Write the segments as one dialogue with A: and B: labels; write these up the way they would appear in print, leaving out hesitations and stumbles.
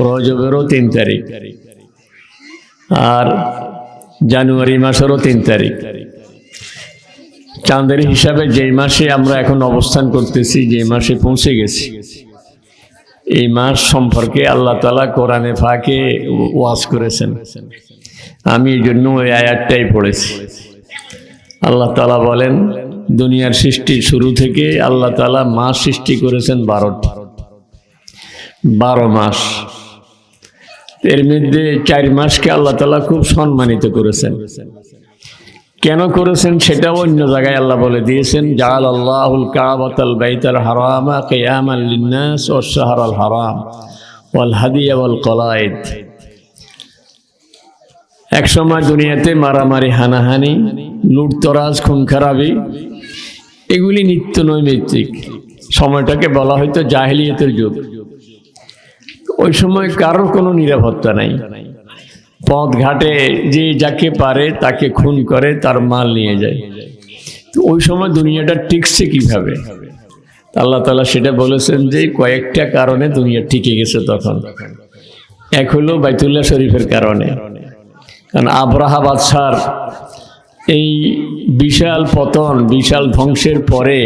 A: রজবেরও 3 তারিখ, আর জানুয়ারি মাসেরও 3 তারিখ। চাঁদের হিসাবে যেই মাসে আমরা এখন অবস্থান করতেছি, যে মাসে পৌঁছে গেছি, এই মাস সম্পর্কে আল্লাহ তাআলা কোরআনে ফাঁকে ওয়াজ করেছেন। আমি এই জন্য ওই আয়াতটাই পড়েছি। আল্লাহ তাআলা বলেন, দুনিয়ার সৃষ্টির শুরু থেকে আল্লাহ তাআলা মাস সৃষ্টি করেছেন 12টি, 12 মাস। এর মধ্যে 4 মাসকে আল্লাহ তাআলা খুব সম্মানিত করেছেন। কেন করেছেন সেটাও অন্য জায়গায় আল্লাহ বলে দিয়েছেন, জাআলাল্লাহুল কাবাতাল বাইতাল হারামা কিয়ামান লিন্নাস ওয়াশ শাহরাল হারাম ওয়াল হাদিয়া ওয়াল কলায়েদ। এক সময় দুনিয়াতে মারামারি, হানাহানি, লুটতরাজ, খুন খারাপি এগুলি নিত্য নৈমিত্তিক। সময়টাকে বলা হয়তো জাহেলিয়াতের যুগ। ওই সময় কারোর কোনো নিরাপত্তা নাই। পথ ঘাটে যে যাকে পারে তাকে খুন করে, তার মাল নিয়ে যায়। তো ওই সময় দুনিয়াটা টিকছে কিভাবে? আল্লাহ তাআলা সেটা বলেছেন যে কয়েকটা কারণে দুনিয়া টিকে গেছে তখন। এক হলো বাইতুল্লাহ শরীফের কারণে। কারণ আব্রাহা বাদশার এই বিশাল পতন, বিশাল ধ্বংসের পরে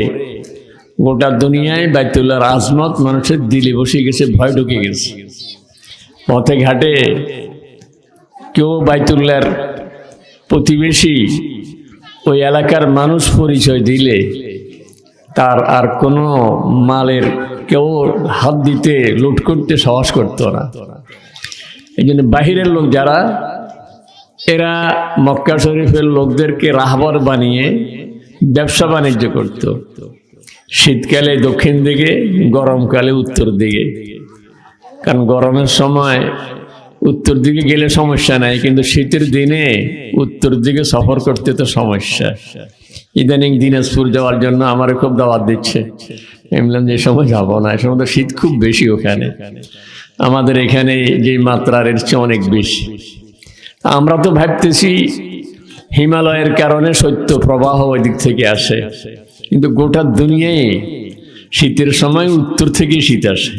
A: গোটা দুনিয়ায় বাইতুল্লাহর আজমত মানুষের দিলে বসে গেছে, ভয় ঢুকে গেছে। পথে ঘাটে কেউ বাইতুল্লাহর প্রতিবেশী, ওই এলাকার মানুষ পরিচয় দিলে তার আর কোনো মালের কেউ হাত দিতে, লুট করতে সাহস করতো না। এই জন্য বাহিরের লোক যারা, এরা মক্কা শরীফের লোকদেরকে রাহবার বানিয়ে ব্যবসা বাণিজ্য করত। শীতকালে দক্ষিণ দিকে, গরমকালে উত্তর দিকে। কারণ গরমের সময় উত্তর দিকে গেলে সমস্যা নাই, কিন্তু শীতের দিনে উত্তর দিকে সফর করতে তো সমস্যা। ইদানিং দিনাজপুর যাওয়ার জন্য আমার খুব দাওয়াত দিচ্ছে। আমি বললাম যে সময় যাবো না, এ সময় তো শীত খুব বেশি ওখানে। আমাদের এখানে যে মাত্রার এর চেয়ে অনেক বেশি। আমরা তো ভাবতেছি হিমালয়ের কারণে শৈত্য প্রবাহ ওই দিক থেকে আসে, কিন্তু গোটা দুনিয়ায় শীতের সময় উত্তর থেকে শীত আসে।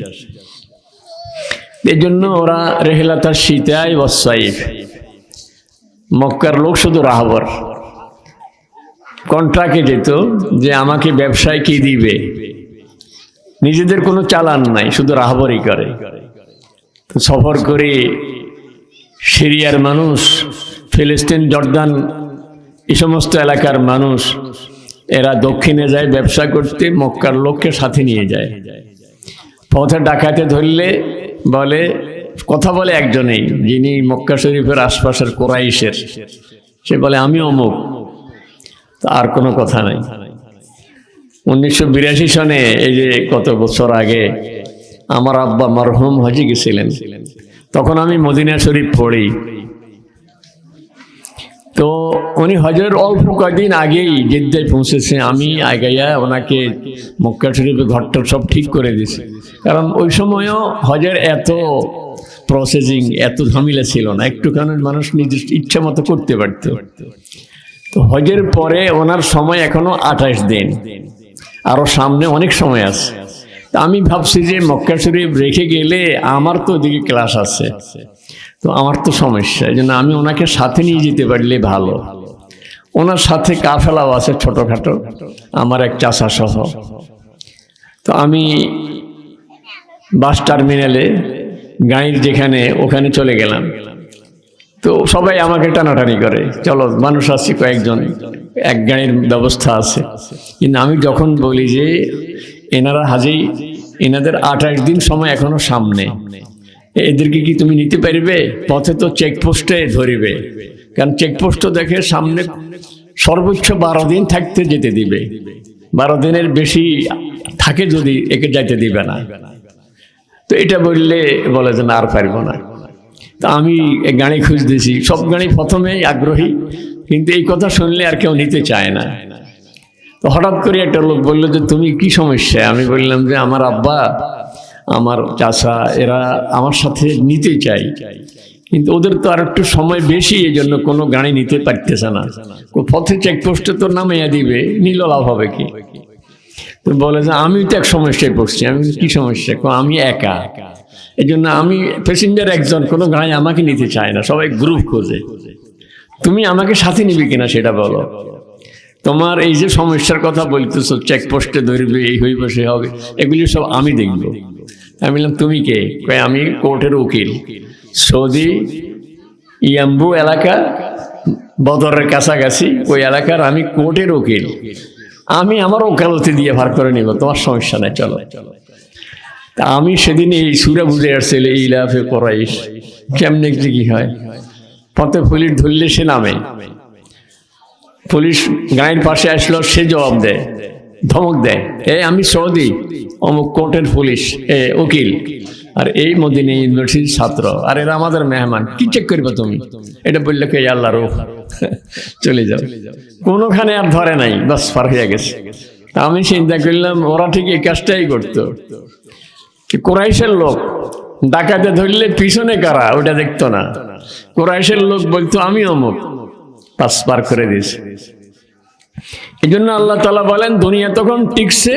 A: এই জন্য ওরা রেহলাতার শীতায় ওয়াসাইফ। মক্কার লোক শুধু রাহবর, কন্ট্রাক্টে যেত যে আমাকে ব্যবসায় কি দিবে, নিজেদের কোনো চালান নাই, শুধু রাহবরই করে। সফর করে সিরিয়ার মানুষ, ফিলিস্তিন, জর্দান, এই সমস্ত এলাকার মানুষ এরা দক্ষিণে যায় ব্যবসা করতে, মক্কার লোককে সাথে নিয়ে যায়। পথে ডাকাতে ধরলে বলে, কথা বলে একজনেই, যিনি মক্কা শরীফের আশপাশের কোরাইশের, সে বলে আমি অমুক, আর কোনো কথা নাই। 1982 সনে, এই যে কত বছর আগে, আমার আব্বা মরহুম হজে গেছিলেন। তখন আমি মদিনা শরীফ পড়ি। তো উনি হজের অল্প কয়েকদিন আগেই জেদ্দায় পৌঁছেছে। আমি আগাইয়া ওনাকে মক্কা শরীফে ঘরটা সব ঠিক করে দিয়েছি। কারণ ওই সময়ও হজের এত প্রসেসিং, এত ঝামেলা ছিল না, একটুখানি মানুষ নিজের ইচ্ছা মতো করতে পারত। তো হজের পরে ওনার সময় এখনো 28 দিন, আরো সামনে অনেক সময় আছে। তা আমি ভাবছি যে মক্কা শরীফ রেখে গেলে আমার তো ওদিকে ক্লাস আছে, তো আমার তো সমস্যা। এই জন্য আমি ওনাকে সাথে নিয়ে যেতে পারলে ভালো। ওনার সাথে কাফেলাও আছে ছোটখাটো, আমার এক চাচা সহ। তো আমি বাস টার্মিনালে গাড়ির যেখানে, ওখানে চলে গেলাম। তো সবাই আমাকে টানাটানি করে, চলো মানুষ আসছে কয়েকজন, এক গাড়ির ব্যবস্থা আছে। কিন্তু আমি যখন বলি যে এনারা হাজি, এনাদের 28 দিন সময় এখনো সামনে, এদেরকে কি তুমি নিতে পারবে? পথে তো চেকপোস্টে ধরিবে, কারণ চেকপোস্ট দেখে সামনে সর্বোচ্চ 12 দিন থাকতে যেতে দিবে। 12 দিনের বেশি থাকে যদি একে যাইতে দিবে না। তো এটা বললে বলে যে না, আর পারবো না। তা আমি গাড়ি খুঁজতেছি, সব গাড়ি প্রথমেই আগ্রহী, কিন্তু এই কথা শুনলে আর কেউ নিতে চায় না। তো হঠাৎ করে একটা লোক বললো যে তুমি কি সমস্যা? আমি বললাম যে আমার আব্বা, আমার চাচা, এরা আমার সাথে নিতে চাই, কিন্তু ওদের তো আর একটু সময় বেশি, এই জন্য কোনো গাড়ি নিতে পারতেছে না। পথে চেকপোস্টে তো নামাইয়া দিবে, নিল লাভ হবে কি? তো বলে যে আমি তো এক সমস্যায় পড়ছি। আমি কি সমস্যা? আমি একা, এই জন্য আমি প্যাসেঞ্জার একজন, কোনো গাড়ি আমাকে নিতে চায় না, সবাই গ্রুপ খোঁজে। তুমি আমাকে সাথে নিবে কিনা সেটা বলো। তোমার এই যে সমস্যার কথা বলতেছো, চেকপোস্টে ধরবে, এই হইব সে হবে, এগুলি সব আমি দেখবো। আমি বললাম তুমি কে? আমি কোর্টের উকিল, সৌদি ইয়াম্বু এলাকা, বদরের কাছাকাছি ওই এলাকার আমি কোর্টের উকিল, আমি আমার ওকালতি দিয়ে ভার করে নিব, তোমার সমস্যা নাই, চলো। তা আমি সেদিন এই সুরা বুঝে আসছিল, ইলাফে কোরাইশ কেমনে কি হয়। পথে পুলিশ ধরলে সে নামে, পুলিশ গাড়ির পাশে আসলো, সে জবাব দেয়, ধমক দেয়, আমি সৌদি অমুক কোর্টের পুলিশ উকিল, আর এই মদিনা ইউনিভার্সিটির ছাত্র, আর এরা আমাদের মেহমান, কি চেক করবে তুমি? এটা বললে কে আল্লাহ রূপ, চলে যাও। কোনোখানে আর ধরে নাই, বাস পার হয়ে গেছে। আমি চিন্তা করলাম ওরা ঠিক এই কাজটাই করতো। কুরাইশের লোক ডাকাতে ধরলে পিছনে কারা ওটা দেখতো না, কুরাইশের লোক বলতো আমি অমুক, পাস পার করে দিয়েছে। এই জন্য আল্লাহ তাআলা বলেন দুনিয়া তখন টিকছে,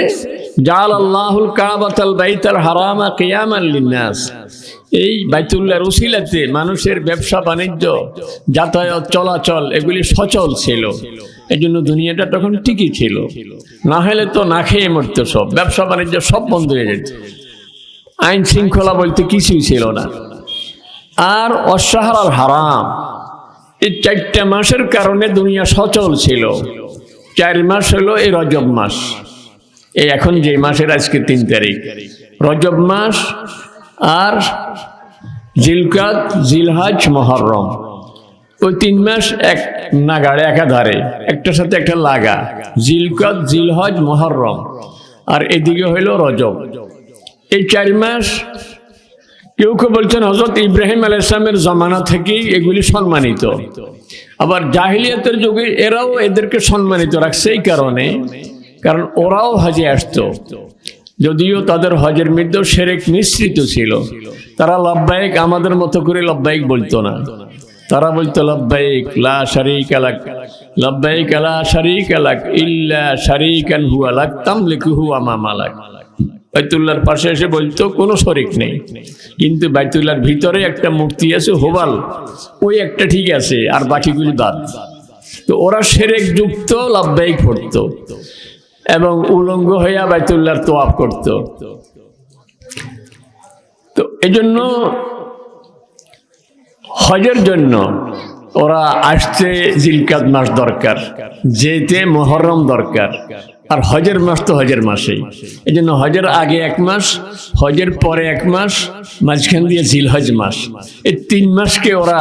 A: জাল আল্লাহুল কাবাতাল বাইতাল হারামা কিয়ামান লিন্নাস, এই বাইতুল্লাহর উসিলাতে মানুষের ব্যবসা বাণিজ্য, যাতায়াত, চলাচল এগুলি সচল ছিল। এই জন্য দুনিয়াটা তখন ঠিকই ছিল, না হলে তো না খেয়ে মরতো সব, ব্যবসা বাণিজ্য সব বন্ধ হয়ে যেত, আইন শৃঙ্খলা বলতে কিছুই ছিল না। আর অশাহর আল হারাম, এই 4টা মাসের কারণে দুনিয়া সচল ছিল। 4 মাস হলো এই রজব মাস, এই এখন যে মাসের আজকে 3 তারিখ, রজব মাস আর জিলকাত, জিলহজ, মুহররম, ওই 3 মাস এক নাগাড়ে একাধারে, একটার সাথে একটা লাগা, জিলকাত, জিলহজ, মুহররম, আর এদিকে হইল রজব। এই 4 মাস কেউ কেউ বলছেন হযরত ইব্রাহিম আলাইহিস সালামের জমানা থেকেই এগুলি সম্মানিত, আবার জাহিলিয়াতের যুগে এরাও এদেরকে সম্মানিত রাখছে এই কারণে, কারণ ওরাও হজে আসতো, যদিও তাদের হজের মধ্যে শিরক মিশ্রিত ছিল। তারা লব্বাইক আমাদের মতো করে লব্বাইক বলতো না, তারা বলতো লব্বাইক লা শারীকা লাক, লব্বাইক লা শারীকা লাক ইল্লা শারীকান হুয়া লাক তামলিকুহু ওয়া মা মালাক। বাইতুল্লাহর পাশে এসে বলতো কোনো শরিক নেই, কিন্তু বাইতুল্লাহর ভিতরে একটা মূর্তি আছে হুবাল, ওই একটা ঠিক আছে, আর বাকিগুলি বাদ। তো ওরা শিরক যুক্ত লব্বাইক পড়তো এবং উলঙ্গ হইয়া বাইতুল্লাহর তোয়াফ করত। তো এজন্য হজের জন্য ওরা আসতে জিলকাত মাস দরকার, যেতে মুহররম দরকার, আর হজের মাস তো হজের মাসেই। এই জন্য হজের আগে 1 মাস, হজের পরে 1 মাস, মাঝখান দিয়ে জিলহজ মাস, এই 3 মাসকে ওরা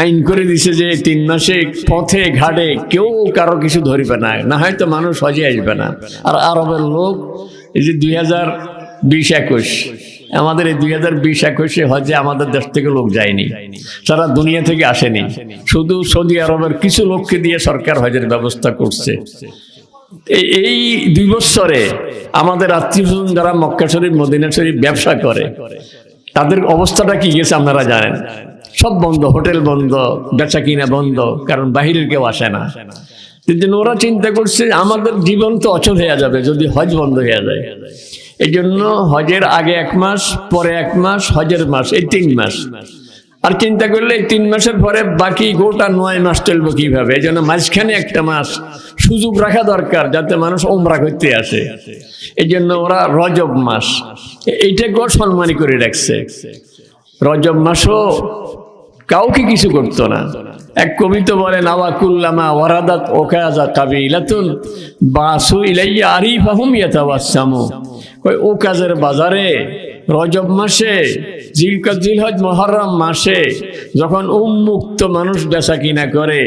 A: আইন করে দিছে যে 3 মাসে পথে ঘাটে কেউ কারো কিছু ধরবে না, না হয়তো মানুষ হজে আসবে না। আর আরবের লোক এই যে 2020-21 আমাদের এই 2020-21 হজে আমাদের দেশ থেকে লোক যায়নি, সারা দুনিয়া থেকে আসেনি, শুধু সৌদি আরবের কিছু লোককে দিয়ে সরকার হজের ব্যবস্থা করছে। এই 2 বছরে আমাদের আত্মীয়স্বজন যারা মক্কা শরীফ, মদিনা শরীফ ব্যবসা করে, তাদের অবস্থাটা কি গেছে আপনারা জানেন? সব বন্ধ, হোটেল বন্ধ, বেচা কিনা বন্ধ, কারণ বাহিরের কেউ আসে না। ওরা চিন্তা করছে আমাদের জীবন তো অচল হয়ে যাবে যদি হজ বন্ধ হয়ে যায়। এই জন্য হজের আগে 1 মাস, পরে 1 মাস, হজের মাস, এই 3 মাস। আর চিন্তা করলে এই 3 মাসের পরে বাকি গোটা 9 মাস চলবে কিভাবে? এই জন্য মাঝখানে 1টা মাস সুযোগ রাখা দরকার, যাতে মানুষ ওমরা করতে আসে। এই জন্য ওরা রজব মাস এইটাকেও সম্মানী করে রাখছে। রজব মাসও কাউকে কিছু করতো না। এক কবি তো বলেন, আওয়া কুল্লামা ওয়ারাদাত ওকাজা কাবিলাতুন বাসু ইলাইয়া আরিফাহুম ইয়াতাওয়াসসামু। ওই ওকাজের বাজারে রজব মাসে, জিলকাত, জিলহজ, মুহররম মাসে যখন উন্মুক্ত মানুষ বেচা কিনা করে,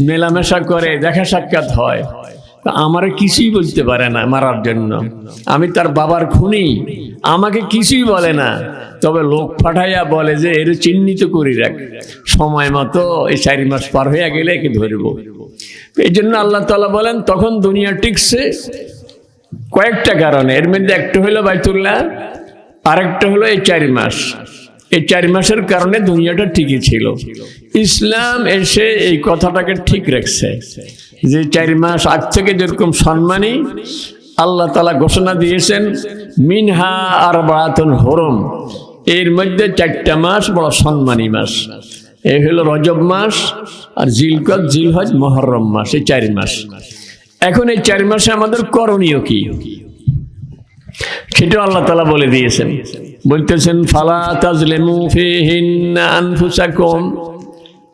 A: মেলামেশা করে, দেখা সাক্ষাৎ হয়, আমার কিছুই বলতে পারে না মারার জন্য। আমি তার বাবার খুনি, আমাকে কিছুই বলে না, তবে লোক পাঠাইয়া বলে যে এর চিহ্নিত করে রাখ, সময় মতো এই 4 মাস পার হয়ে গেলে একে ধরবো। এই জন্য আল্লাহ তাআলা বলেন তখন দুনিয়া টিকছে কয়েকটা কারণে। এর মধ্যে একটা হলো বাইতুল্লাহ, আরেকটা হলো এই 4 মাস। এই 4 মাসের কারণে দুনিয়াটা ঠিকই ছিল। ইসলাম এসে এই কথাটাকে ঠিক রাখছে যে 4 মাস আগ থেকে যেরকম সম্মানী, আল্লাহ তাআলা ঘোষণা দিয়েছেন মিনহা আরবাতুন হুরুম, এর মধ্যে 4টা মাস বড় সম্মানী মাস। এই হলো রজব মাস, আর জিলকদ, জিলহজ, মুহররম মাস, এই 4 মাস। এখন এই 4 মাসে আমাদের করণীয় কি সেটা আল্লাহ তাআলা বলে দিয়েছেন। বলতেছেন ফালা তাজলিমু ফীহিন্না আনফুসাকুম।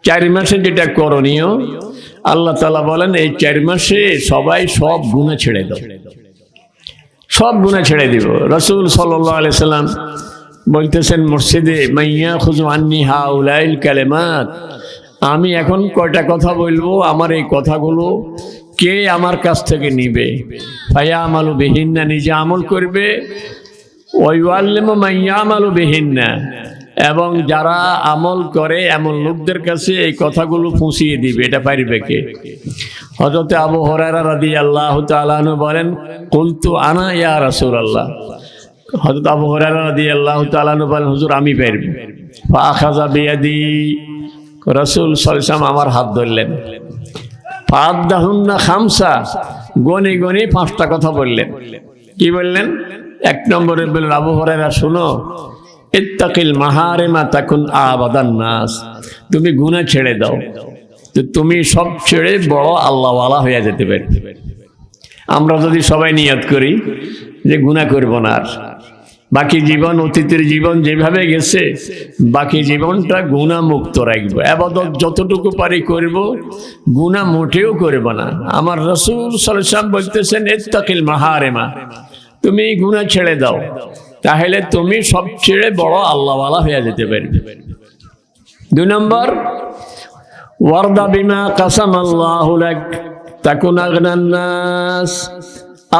A: 4 মাসে যেটা করণীয় আল্লাহ তাআলা বলেন, এই 4 মাসে সবাই সব গুনাহ ছেড়ে দাও, সব গুনাহ ছেড়ে দিব। রাসূল সাল্লাল্লাহু আলাইহি সাল্লাম বলতেছেন মসজিদে, মাইয়া খুযু আন্নি হাউলাইল কালিমাত, আমি এখন কয়টা কথা বলবো, আমার এই কথাগুলো কে আমার কাছ থেকে নিবে? ফায়া আমালু বিহিন্না, নিজে আমল করবে, ওয়াইউআল্লিমু মাইয়া আমালু বিহিন্না, এবং যারা আমল করে এমন লোকদের কাছে এই কথাগুলো পৌঁছিয়ে দিবে। এটা পারবে কে? হযরত আবু হুরায়রা রাদিয়াল্লাহু তাআলা আনহু বলেন, কুলতু আনা ইয়া রাসূলুল্লাহ। হযরত আবু হুরায়রা রাদিয়াল্লাহু তাআলা আনহু বলেন, হুজুর আমি পারব। ফাআখাযা বিয়াদি, রাসূল সাল্লাল্লাহু আলাইহি ওয়াসাল্লাম আমার হাত ধরলেন। ফাআদ্দাহুন্না খামসা, গনে গনে 5টা কথা বললেন। কি বললেন? 1 নম্বরে বললেন, আবু হুরায়রা শুনো, ইত্তাকিল মাহারিমা তাকুন আবাদান নাস, তুমি গুনাহ ছেড়ে দাও তো তুমি সব ছেড়ে বড় আল্লাহওয়ালা হয়ে যেতে পারবে। আমরা যদি সবাই নিয়ত করি যে গুনাহ করব না, আর বাকি জীবন, অতীতের জীবন যেভাবে গেছে বাকি জীবনটা গুনাহ মুক্ত রাখবো, ইবাদত যতটুকু পারি করব, গুনাহ মোটেও করব না। আমার রাসূল সাল্লাল্লাহু আলাইহি ওয়াসাল্লাম বলতেছেন, ইত্তাকিল মাহারিমা, তুমি গুনাহ ছেড়ে দাও, তাহলে তুমি সব ছেড়ে বড় আল্লাহওয়ালা হয়ে যেতে পারবে। 2 নম্বর, ওয়ারদা বিমা কাসামাল্লাহু লাক তাকুন আগনান নাস,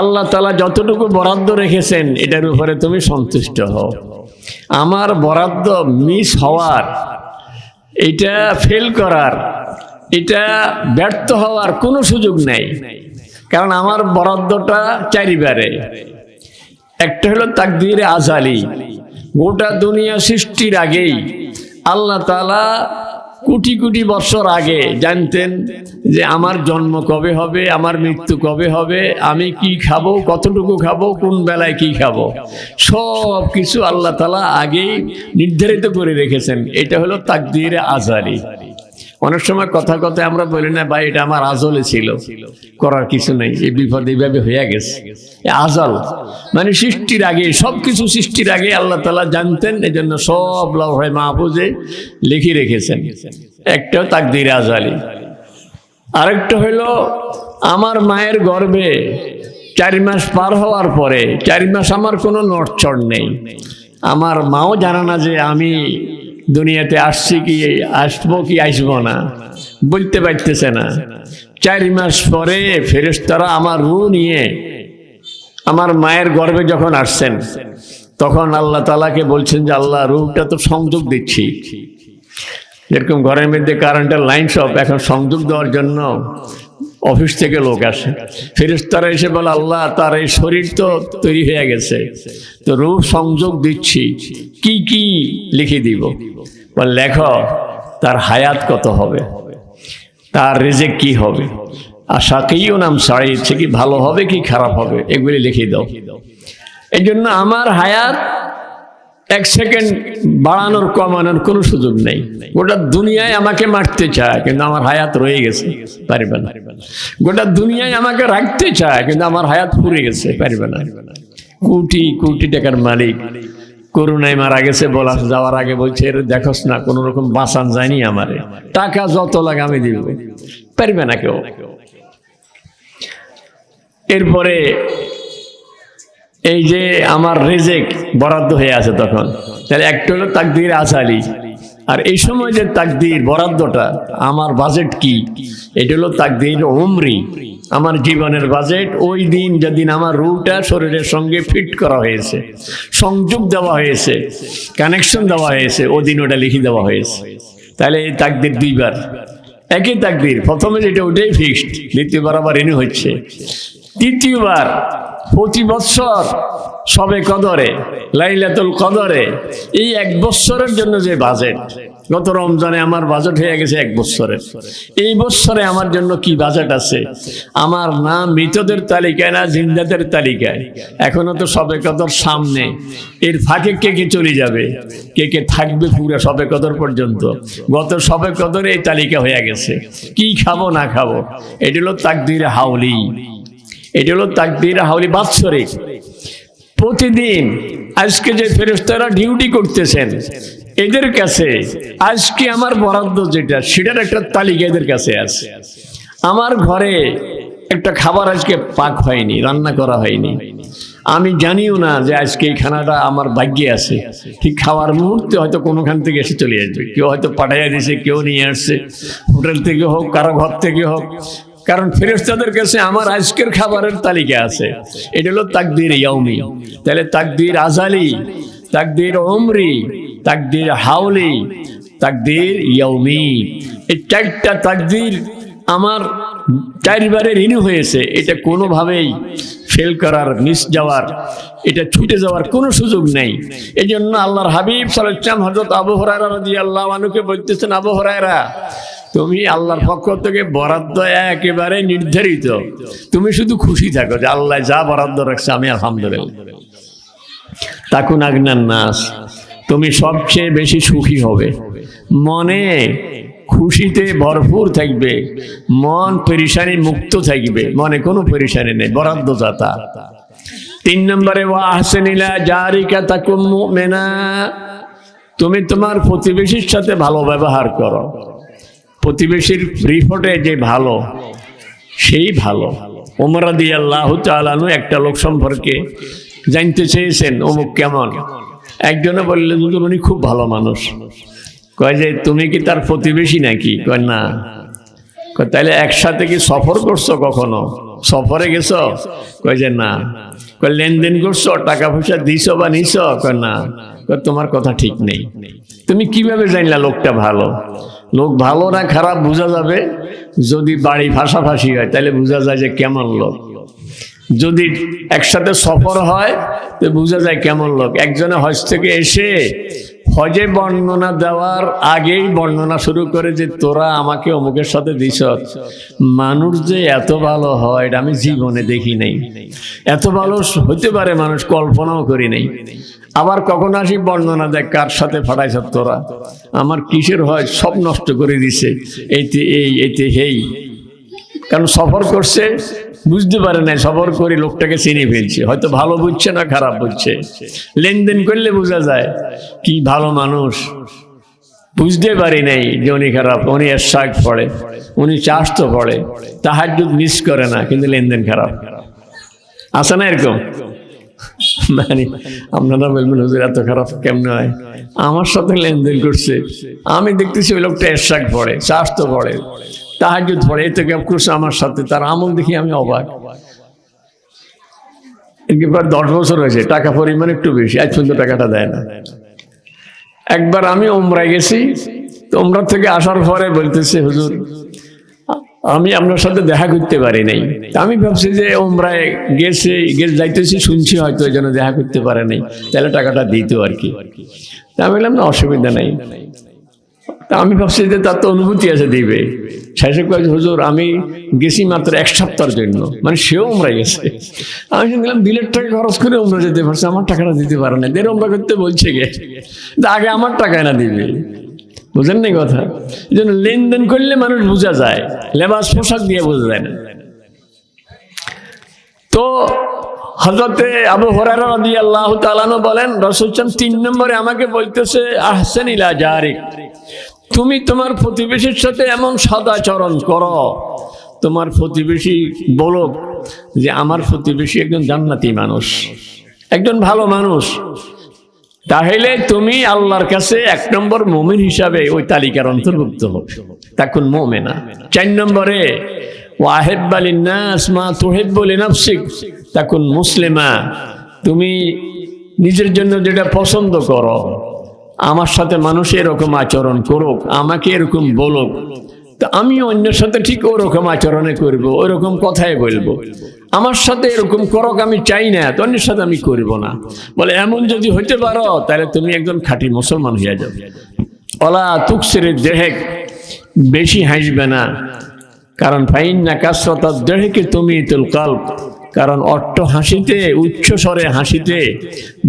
A: আল্লাহ তাআলা যতটুকু বরাদ্দ রেখেছেন এটার উপরে তুমি সন্তুষ্ট হও। আমার বরাদ্দ মিস হওয়ার, এটা ফেল করার, এটা ব্যর্থ হওয়ার কোনো সুযোগ নেই, কারণ আমার বরাদ্দটা 4 বারে। একটা হলো তাকদীরে আজালি, গোটা দুনিয়া সৃষ্টির আগেই আল্লাহ তাআলা কোটি কোটি বছর আগে জানতেন যে আমার জন্ম কবে হবে, আমার মৃত্যু কবে হবে, আমি কি খাবো, কতটুকু খাবো, কোন বেলায় কি খাবো, সব কিছু আল্লাহ তাআলা আগেই নির্ধারিত করে রেখেছেন। এটা হলো তাকদীরে আজালি। অনেক সময় কথা কথায় আমরা বলি না, ভাই এটা আমার আজলে ছিল, করার কিছু নেই, এই বিপদ এইভাবে হয়ে গেছে। আজল মানে সৃষ্টির আগে, সবকিছু সৃষ্টির আগে আল্লাহ তাআলা জানতেন, এজন্য সব লাওহে মাহফুজে লিখে রেখেছেন। একটা তাকদীরে আজালি। আরেকটা হলো আমার মায়ের গর্ভে 4 মাস পার হওয়ার পরে, 4 মাস আমার কোনো নড়চড় নেই, আমার মাও জানে না যে আমি দুনিয়াতে আসছি কি, আসবো কি আসবো না, বলতে পারতেছে না। 4 মাস পরে ফেরেশতারা আমার রূহ নিয়ে আমার মায়ের গর্ভে যখন আসছেন, তখন আল্লাহ তাআলাকে বলছেন যে আল্লাহ, রূহটা তো সংযোগ দিচ্ছি। যেরকম ঘরের মধ্যে কারেন্টের লাইন সব, এখন সংযোগ দেওয়ার জন্য অফিস থেকে লোক আসে, ফেরেশতারা এসে বলে আল্লাহ তার এই শরীর তো তৈরি হয়ে গেছে, তো রূহ সংযোগ দিচ্ছি, কি কি লিখে দিব? বল লেখো তার হায়াত কত হবে, তার রিজিক কি হবে, আর শাকিয়্যুন নাম সাঈদ, সে কি ভালো হবে কি খারাপ হবে, এগুলি লিখে দাও। এই জন্য আমার হায়াত 1 সেকেন্ড বাড়ানোর কমানোর কোনো সুযোগ নেই। গোটা দুনিয়ায় আমাকে মারতে চায় কিন্তু আমার হায়াত রয়ে গেছে, পারবে না। গোটা দুনিয়ায় আমাকে রাখতে চায় কিন্তু আমার হায়াত পুড়ে গেছে, পারবে না। কোটি কোটি টাকার মালিক করোনায় মারা গেছে, বলা যাওয়ার আগে বলছে দেখোস না কোনো রকম বাঁচান যায়নি, আমারে টাকা যত লাগে আমি দিব, পারবে না কেউ। এরপরে এই যে আমার রিজিক বরাদ্দ হয়ে আছে, তখন তাহলে একটা হলো তাকদীর আজালি, আর এই সময় যে তাকদীর বরাদ্দটা, আমার বাজেট কি, এটা হলো তাকদীর উমরি, আমার জীবনের বাজেট। ওই দিন যেদিন আমার রূহটা শরীরের সঙ্গে ফিট করা হয়েছে, সংযোগ দেওয়া হয়েছে, কানেকশন দেওয়া হয়েছে, ওদিন ওটা লিখে দেওয়া হয়েছে। তাহলে এই তাকদীর 2 বার, একই তাকদীর। প্রথমে যেটা ওটাই ফিক্সড, দ্বিতীয়বার আবার রিনিউ হচ্ছে, তৃতীয়বার প্রতি বছর শবে কদরে, লাইলাতুল কদরে, এই 1 বছরের জন্য যে বাজেট গত রমজানে আমার বাজেট হয়ে গেছে 1 বছরের। এই বছরে আমার জন্য কি বাজেট আছে? আমার নাম মৃতদের তালিকায় না জিন্দাদের তালিকায়। এখনো তো সবে কদর সামনে, এর ফাঁকে কে কে চলে যাবে, কে কে থাকবে পুরো সবে কদর পর্যন্ত। গত সবে কদরে এই তালিকা হয়ে গেছে, কি খাবো না খাবো। এটা হলো তাকদীর হাওলি, এটা হলো তাকদীর হাওলি বাৎসরিক। প্রতিদিন আজকে যে ফেরেশতারা ডিউটি করতেছেন, এদের কাছে আজকে আমার বরাদ্দ যেটা, সেটার একটা তালিকা এদের কাছে আছে। আমার ঘরে একটা খাবার আজকে পাক হয়নি, রান্না করা হয়নি, আমি জানিও না যে আজকে এই খানাটা আমার ভাগ্যে আছে। ঠিক খাওয়ার মুহূর্তে হয়তো কোনোখান থেকে এসে চলে আসবে, কেউ হয়তো পাঠাইয়া দিয়েছে, কেউ নিয়ে আসছে, হোটেল থেকে হোক, কারো ঘর থেকে হোক। কারণ ফেরেশতাদের কাছে আমার আজকের খাবারের তালিকা আছে। এটা হলো তাকদীর ইয়াউমি। তাহলে তাকদীর আজালি, তাকদীর উমরি, তাকদীর হাওলি, তাকদীর ইয়াউমি, এই 4টা তাকদীর আমার 4বারে রিনিউ হয়েছে। এটা কোনোভাবেই ফেল করার, মিস যাওয়ার, এটা ছুটে যাওয়ার কোনো সুযোগ নেই। এই জন্য আল্লাহর হাবিব সাল্লাল্লাহু আলাইহি ওয়াসাল্লাম হযরত আবু হুরায়রা রাদিয়াল্লাহু আনহুকে বলতেছেন, আবু হুরায়রা, তুমি আল্লাহর পক্ষ থেকে বরাদ্দ একেবারে নির্ধারিত, তুমি শুধু খুশি থাকো যে আল্লাহ যা বরাদ্দ রাখছে আমি আলহামদুলিল্লাহ। তাকুন আগনান নাস, তুমি সবচেয়ে বেশি সুখী হবে, মনে খুশিতে ভরপুর থাকবে, মন পেরেশানি মুক্ত থাকবে, মনে কোনো পেরেশানি নেই, বরাদ্দ যাতা। 3 নম্বরে ওয়া আহসিন ইলা জারিকা তাকুম মুমিনা, তুমি তোমার প্রতিবেশীর সাথে ভালো ব্যবহার করো। প্রতিবেশীর রিপোর্টে যে ভালো, সেই ভালো। ওমর রাদিয়াল্লাহু তাআলা আনহু একটা লোক সম্পর্কে জানতে চেয়েছেন, অমুক কেমন। একজনে বললেন, উনি খুব ভালো মানুষ। কয় যে তুমি কি তার প্রতিবেশী নাকি? কয় না। কয় তাহলে একসাথে কি সফর করছো, কখনো সফরে গেছো? কয় যে না। কয় লেনদেন করছো, টাকা পয়সা দিছো বা নিছো? কয় না। কয় তোমার কথা ঠিক নেই। তুমি কিভাবে জানলা লোকটা ভালো? লোক ভালো না খারাপ বোঝা যাবে যদি বাড়ি ভাষাভাষি হয়, তাহলে বোঝা যায় যে কেমন লোক। যদি একসাথে সফর হয় তো বোঝা যায় কেমন লোক। একজনে হজ থেকে এসে হজে বর্ণনা দেওয়ার আগেই বর্ণনা শুরু করে যে তোরা আমাকে অমুকের সাথে দিছ। মানুষ যে এত ভালো হয় এটা আমি জীবনে দেখি নাই। এত ভালো হতে পারে মানুষ কল্পনাও করি নাই। আবার কখন আসি বর্ণনা দেখ কার সাথে ফাটাইছ তোরা, আমার কিসের হয় সব নষ্ট করে দিছে, এইতে এই এইতে হেই। কারণ সফর করছে, বুঝতে পারে না, সফর করে লোকটাকে চিনে ফেলছে, হয়তো ভালো বুঝছে না খারাপ বুঝছে। লেনদেন করলে বোঝা যায় কি ভালো মানুষ। বুঝতে পারি নাই যে উনি খারাপ, উনি এরশাদ পড়ে, উনি চাষতো পড়ে, তাহাজ্জুদ মিস করে না, কিন্তু লেনদেন খারাপ। আছে না এরকম? মানে আপনারা বলবেন হুজুর এত খারাপ কেমনে হয়? আমার সাথে লেনদেন করছে, আমি দেখতেছি ওই লোকটা এরশাদ পড়ে, চাষতো পড়ে, তাহাজ্জুদ পড়ে, এতে কেউ করছে আমার সাথে, তার আমল দেখি আমি অবাক। এবার 10 বছর হয়েছে, টাকা পরিমাণ একটু বেশি, আজ পর্যন্ত টাকাটা দেয় না। একবার আমি উমরায় গেছি, তো উমরা থেকে আসার পরে বলতেছে হুজুর আমি আপনার সাথে দেখা করতে পারি নাই। আমি ভাবছি যে উমরায় গেছে যাইতেছি, শুনছি হয়তো এই জন্য দেখা করতে পারে নাই, তাহলে টাকাটা দিত আর কি। তা আমি বললাম না, অসুবিধা নেই। তা আমি ভাবছি যে তার তো অনুভূতি আছে দিবে। শেষে কয়েছে হুজুর আমি গেছি মাত্র 1 সপ্তাহের জন্য, মানে সেও উমরা গেছে। আমি শুনলাম দিলের টাকা খরচ করে উমরা যেতে পারছে, আমার টাকাটা দিতে পারে না, দের উমরা করতে বলছে গে, আগে আমার টাকায় না দিবে। বুঝেন না কথা? এই জন্য লেনদেন করলে মানুষ বোঝা যায়, লেবাস পোশাক দিয়ে বোঝা যায় না। তো হযরতে আবু হুরায়রা রাদিয়াল্লাহু তাআলা আনহু বলেন, রাসূল 3 নম্বরে আমাকে বলতেছে আহসান ইলা জারিক, তুমি তোমার প্রতিবেশীর সাথে এমন সদাচরণ করো, তোমার প্রতিবেশী বলো যে আমার প্রতিবেশী একজন জান্নাতি মানুষ, একজন ভালো মানুষ, তাহলে তুমি আল্লাহর কাছে 1 নম্বর মুমিন হিসাবে ওই তালিকার অন্তর্ভুক্ত হবে, তাকুন মুমিনা। 4 নম্বরে ওয়াহিব্বা লিন্নাস মা তুহিব্বু লিনাফসিক তাকুন মুসলিমা, তুমি নিজের জন্য যেটা পছন্দ করো, আমার সাথে মানুষ এরকম আচরণ করুক, আমাকে এরকম বলুক, তো আমি অন্যের সাথে ঠিক ওরকম আচরণে করব, ওরকম কথাই বলবো। আমার সাথে এরকম করক আমি চাই না, তো অন্যের সাথে আমি করব না। বলে এমন যদি হইতে পারো তাহলে তুমি একজন খাঁটি মুসলমান হয়ে যাবে। ওলা তুকসিরে দেহেক, বেশি হাসবে না, কারণ ফাইন্না কাসরাতাদ দেহেকে তুমিতুল কলব, কারণ অট্ট হাসিতে, উচ্চ স্বরে হাসিতে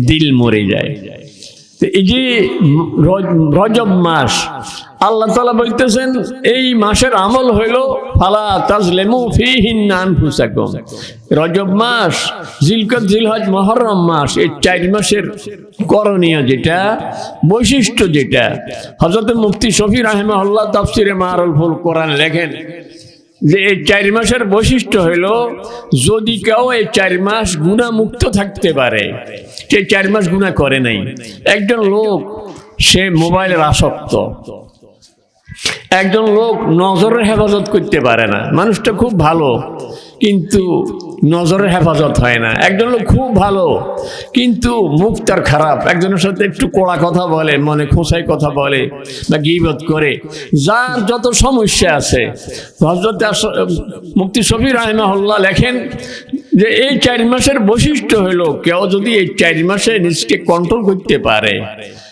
A: দিল মরে যায়। তো এই যে রজব মাস, আল্লাহ তাআলা বলতেছেন এই মাসের আমল হইল ফালা তাজলিমু ফীহিন্না আনফুসাকুম। রজব মাস, জিলকদ, জিলহজ, মুহররম মাস, এই 4 মাসের করণীয় যেটা, বৈশিষ্ট্য যেটা, হযরত মুফতি শফি রাহিমাহুল্লাহ তাফসিরে মারুল ফুল কোরআন লেখেন যে এই 4 মাসের বৈশিষ্ট্য হইল, যদি কেউ এই 4 মাস গুনাহ মুক্ত থাকতে পারে, সে 4 মাস গুনাহ করে নাই। একজন লোক সে মোবাইলের আসক্ত, একজন লোক নজরের হেফাজত করতে পারে না, মানুষটা খুব ভালো কিন্তু নজরের হেফাজত হয় না। একজন লোক খুব ভালো কিন্তু মুখ তার খারাপ, একজনের সাথে একটু কড়া কথা বলে, মনে খোঁচাই কথা বলে বা গীবত করে, যার যত সমস্যা আছে। হযরত মুফতি শফি রাহিমাহুল্লাহ লেখেন যে এই 4 মাসের বৈশিষ্ট্য হলো, কেউ যদি এই 4 মাসে নিজকে কন্ট্রোল করতে পারে,